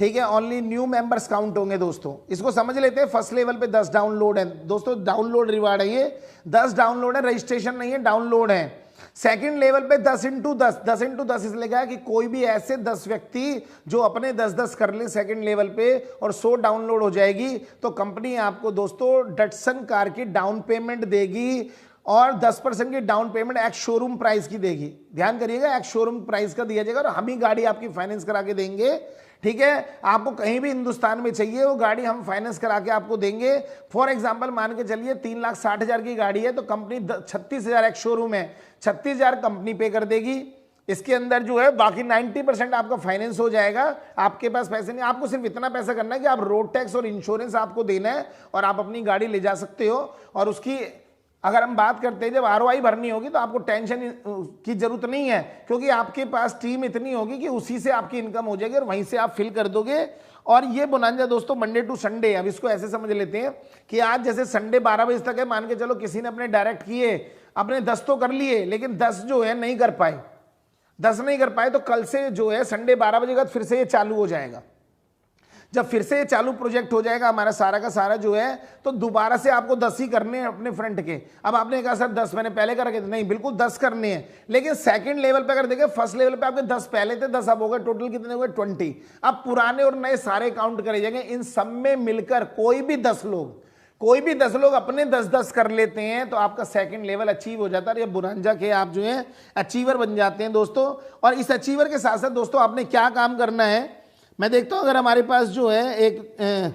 ठीक है। ओनली न्यू मेंबर्स काउंट होंगे दोस्तों, इसको समझ लेते हैं। फर्स्ट लेवल पे 10 डाउनलोड है दोस्तों, डाउनलोड रिवार्ड है ये, 10 डाउनलोड है, रजिस्ट्रेशन नहीं है, डाउनलोड है। सेकंड लेवल पे 10 × 10, 10 × 10 इसलिए कहा कि कोई भी ऐसे 10 व्यक्ति जो अपने 10-10 कर ले सेकंड लेवल पे और 100 डाउनलोड हो जाएगी, तो कंपनी आपको दोस्तों डटसन कार की डाउन पेमेंट देगी, और 10% की down payment ex showroom price की देगी। ध्यान करिएगा, एक्स शोरूम प्राइस का दिया जाएगा, और हम ही गाड़ी आपकी फाइनेंस करा के देंगे, ठीक है। आपको कहीं भी हिंदुस्तान में चाहिए वो गाड़ी हम फाइनेंस करा के आपको देंगे। फॉर एग्जांपल मान के चलिए 3,60,000 की गाड़ी है, तो कंपनी 36,000 एक्स शोरूम है, 36,000 कंपनी पे कर देगी। इसके अंदर जो है बाकी 90% आपका फाइनेंस हो जाएगा। आपके पास पैसे नहीं, आपको सिर्फ इतना पैसा करना है कि आप रोड टैक्स और इंश्योरेंस आपको देना है, और आप अपनी गाड़ी ले जा सकते हो। और उसकी अगर हम बात करते हैं जब आरओआई भरनी होगी तो आपको टेंशन की जरूरत नहीं है, क्योंकि आपके पास टीम इतनी होगी कि उसी से आपकी इनकम हो जाएगी और वहीं से आप फिल कर दोगे। और ये बोनांजा दोस्तों मंडे टू संडे, अब इसको ऐसे समझ लेते हैं कि आज जैसे संडे 12 बजे तक है, मान के चलो किसी ने अपने डायरेक्ट किए, अपने 10 तो कर लिए, लेकिन 10 जो है नहीं कर पाए, 10 नहीं कर पाए, तो कल से जो है संडे 12 बजे बाद फिर से ये चालू हो जाएगा। जब फिर से ये चालू प्रोजेक्ट हो जाएगा हमारा सारा का सारा जो है, तो दोबारा से आपको 10 ही करने हैं अपने फ्रंट के। अब आपने कहा सर 10 मैंने पहले कर रखे थे, नहीं बिल्कुल 10 करने हैं, लेकिन सेकंड लेवल पे अगर देखें, फर्स्ट लेवल पे आपके 10 पहले थे, 10 अब हो गए, टोटल कितने हो गए 20। अब पुराने और नए सारे काउंट करे जाएंगे, इन सब में मिलकर कोई भी 10 लोग अपने 10-10 कर लेते हैं तो आपका सेकंड लेवल अचीव हो जाता है। ये बोनांजा के आप जो है अचीवर बन जाते हैं दोस्तों। और इस अचीवर के साथ साथ दोस्तों आपने क्या काम करना है, मैं देखता हूं अगर हमारे पास जो है एक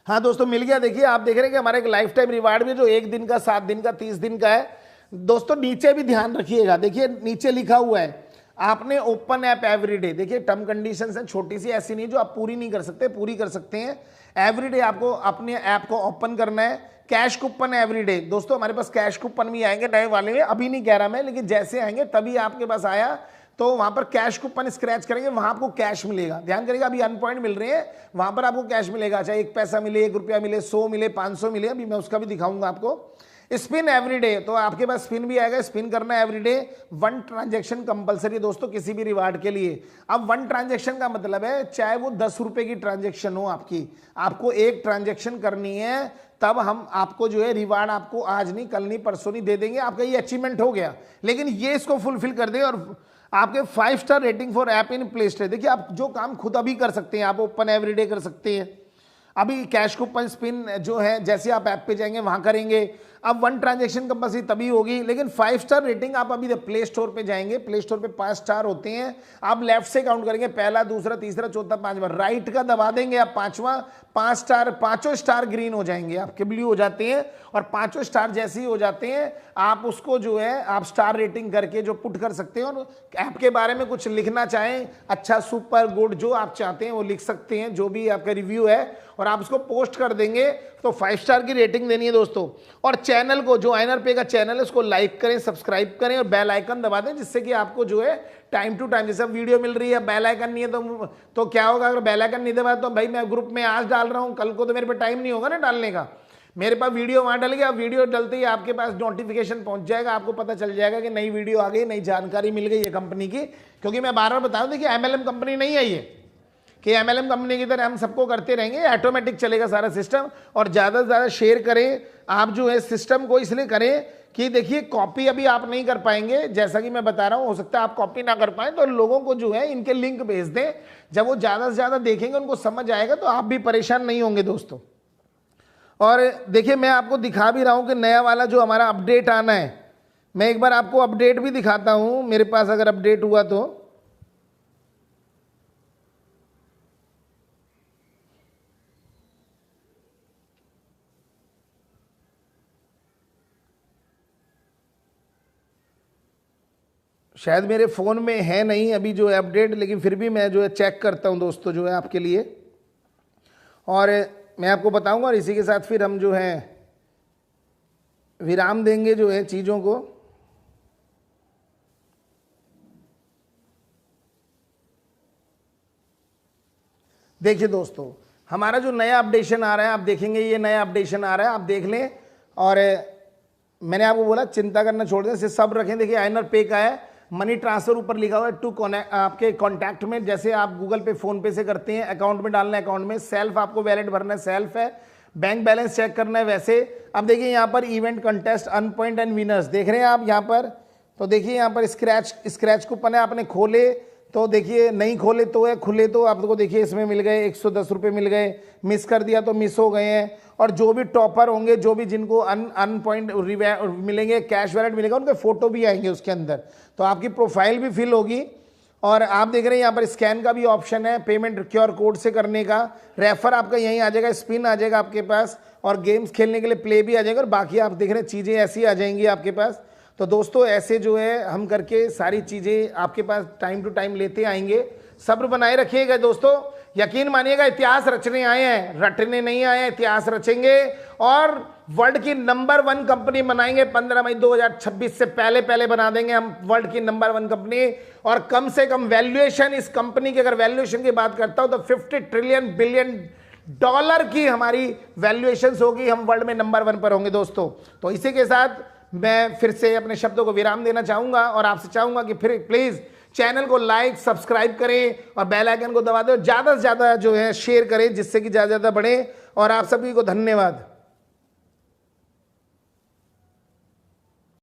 हाँ दोस्तों मिल गया। देखिए आप देख रहे हैं कि हमारा एक लाइफ टाइम रिवार्ड भी जो 1 दिन का, 7 दिन का, 30 दिन का है दोस्तों। नीचे भी ध्यान रखिएगा, देखिए नीचे लिखा हुआ है आपने ओपन ऐप एवरीडे। देखिए टर्म कंडीशंस है, छोटी सी ऐसी नहीं जो आप पूरी नहीं कर सकते, पूरी कर सकते हैं। एवरीडे आपको अपने ऐप को ओपन करना है। कैश कूपन एवरीडे दोस्तों, हमारे पास कैश कूपन भी आएंगे नए वाले में, अभी नहीं कह रहा मैं, लेकिन जैसे आएंगे तभी आपके पास आया तो वहां पर कैश कूपन स्क्रैच करेंगे, वहां आपको कैश मिलेगा। ध्यान करिएगा, अभी अन पॉइंट मिल रहे हैं, वहां पर आपको कैश मिलेगा, चाहे 1 पैसा मिले, 1 रुपया मिले, 100 मिले, 500 मिले, अभी मैं उसका भी दिखाऊंगा आपको। स्पिन एवरीडे, तो आपके पास स्पिन भी आएगा, स्पिन करना एवरीडे। 1 ट्रांजेक्शन कंपलसरी दोस्तों किसी भी रिवार्ड के लिए। अब 1 ट्रांजेक्शन का मतलब है चाहे वो 10 रुपए की ट्रांजेक्शन हो आपकी, आपको 1 ट्रांजेक्शन करनी है, तब हम आपको जो है रिवार्ड आपको आज नहीं, कल नहीं, परसों नहीं दे देंगे, आपका ये अचीवमेंट हो गया। लेकिन ये इसको फुलफिल कर दे और आपके 5 star rating for app in play store. देखिए आप जो काम खुद अभी कर सकते हैं, आप ओपन एवरीडे कर सकते हैं, अभी कैश कूपन स्पिन जो है जैसे आप ऐप पे जाएंगे वहां करेंगे। अब 1 ट्रांजेक्शन कंपल्सरी तभी होगी, लेकिन 5 स्टार रेटिंग आप अभी प्ले स्टोर पे जाएंगे, प्ले स्टोर पे 5 स्टार होते हैं, आप लेफ्ट से काउंट करेंगे, पहला, दूसरा, तीसरा, चौथा, 5वां, राइट का दबा देंगे आप 5वां, 5 स्टार, 5 स्टार ग्रीन हो जाएंगे, आपके ब्लू हो जाते हैं। और 5 स्टार जैसे ही हो जाते हैं आप उसको जो है आप स्टार रेटिंग करके जो पुट कर सकते हैं, और ऐप के बारे में कुछ लिखना चाहें, अच्छा, सुपर, गुड, जो आप चाहते हैं वो लिख सकते हैं, जो भी आपका रिव्यू है, और आप उसको पोस्ट कर देंगे तो 5 स्टार की रेटिंग देनी है दोस्तों। और चैनल को, जो आइनर पे का चैनल है उसको लाइक करें, सब्सक्राइब करें और बेल आइकन दबा दें, जिससे कि आपको जो है टाइम टू टाइम, जैसे वीडियो मिल रही है, बेल आइकन नहीं है तो क्या होगा, अगर बेल आइकन नहीं दबा तो भाई मैं ग्रुप में आज डाल रहा हूं, कल को तो मेरे पे टाइम नहीं होगा ना डालने का, मेरे पास वीडियो वहां डल गया, वीडियो डलते ही आपके पास नोटिफिकेशन पहुंच जाएगा, आपको पता चल जाएगा कि नई वीडियो आ गई, नई जानकारी मिल गई है कंपनी की। क्योंकि मैं बार बार बता दूं, देखिए MLM कंपनी नहीं है ये कि MLM कंपनी की तरह हम सबको करते रहेंगे, ऑटोमेटिक चलेगा सारा सिस्टम। और ज़्यादा से ज़्यादा शेयर करें आप जो है सिस्टम को, इसलिए करें कि देखिए कॉपी अभी आप नहीं कर पाएंगे, जैसा कि मैं बता रहा हूं, हो सकता है आप कॉपी ना कर पाए, तो लोगों को जो है इनके लिंक भेज दें, जब वो ज़्यादा से ज़्यादा देखेंगे उनको समझ आएगा तो आप भी परेशान नहीं होंगे दोस्तों। और देखिए मैं आपको दिखा भी रहा हूं कि नया वाला जो हमारा अपडेट आना है, मैं एक बार आपको अपडेट भी दिखाता हूं, मेरे पास अगर अपडेट हुआ तो। शायद मेरे फ़ोन में है नहीं अभी जो है अपडेट, लेकिन फिर भी मैं जो है चेक करता हूं दोस्तों जो है आपके लिए, और मैं आपको बताऊंगा। और इसी के साथ फिर हम जो है विराम देंगे जो है चीज़ों को। देखिए दोस्तों हमारा जो नया अपडेशन आ रहा है, आप देखेंगे ये नया अपडेशन आ रहा है, आप देख लें। और मैंने आपको बोला चिंता करना छोड़ दें, सब रखें। देखिए आइनर पे का है, मनी ट्रांसफर ऊपर लिखा हुआ है, टू आपके कॉन्टैक्ट में, जैसे आप गूगल पे, फोन पे से करते हैं, अकाउंट में डालना है, अकाउंट में, सेल्फ आपको वैलेट भरना है, सेल्फ है, बैंक बैलेंस चेक करना है वैसे। अब देखिए यहाँ पर event contest, earn point and winners देख रहे हैं आप यहाँ पर, तो देखिए यहाँ पर स्क्रैच कूपन है, आपने खोले तो देखिए, नहीं खोले तो है, खुले तो आपको देखिए इसमें मिल गए 110 रुपये मिल गए, मिस कर दिया तो मिस हो गए हैं। और जो भी टॉपर होंगे, जो भी जिनको अन पॉइंट मिलेंगे, कैश वैलेट मिलेगा, उनके फोटो भी आएंगे उसके अंदर, तो आपकी प्रोफाइल भी फिल होगी। और आप देख रहे हैं यहाँ पर स्कैन का भी ऑप्शन है, पेमेंट QR कोड से करने का, रेफर आपका यहीं आ जाएगा, स्पिन आ जाएगा आपके पास, और गेम्स खेलने के लिए प्ले भी आ जाएगा, और बाकी आप देख रहे हैं चीज़ें ऐसी आ जाएंगी आपके पास। तो दोस्तों ऐसे जो है हम करके सारी चीज़ें आपके पास टाइम टू टाइम लेते आएंगे। सब्र बनाए रखिएगा दोस्तों, यकीन मानिएगा इतिहास रचने आए हैं, रटने नहीं आए हैं, इतिहास रचेंगे और वर्ल्ड की नंबर 1 कंपनी बनाएंगे। 15 मई 2026 से पहले पहले बना देंगे हम वर्ल्ड की नंबर 1 कंपनी। और कम से कम वैल्यूएशन इस कंपनी की, अगर वैल्यूएशन की बात करता हूं तो 50 ट्रिलियन बिलियन डॉलर की हमारी वैल्यूएशन होगी, हम वर्ल्ड में नंबर 1 पर होंगे दोस्तों। तो इसी के साथ मैं फिर से अपने शब्दों को विराम देना चाहूंगा और आपसे चाहूंगा कि फिर प्लीज चैनल को लाइक सब्सक्राइब करें और बेल आइकन को दबा दें, ज्यादा से ज्यादा जो है शेयर करें जिससे कि ज्यादा बढ़े। और आप सभी को धन्यवाद।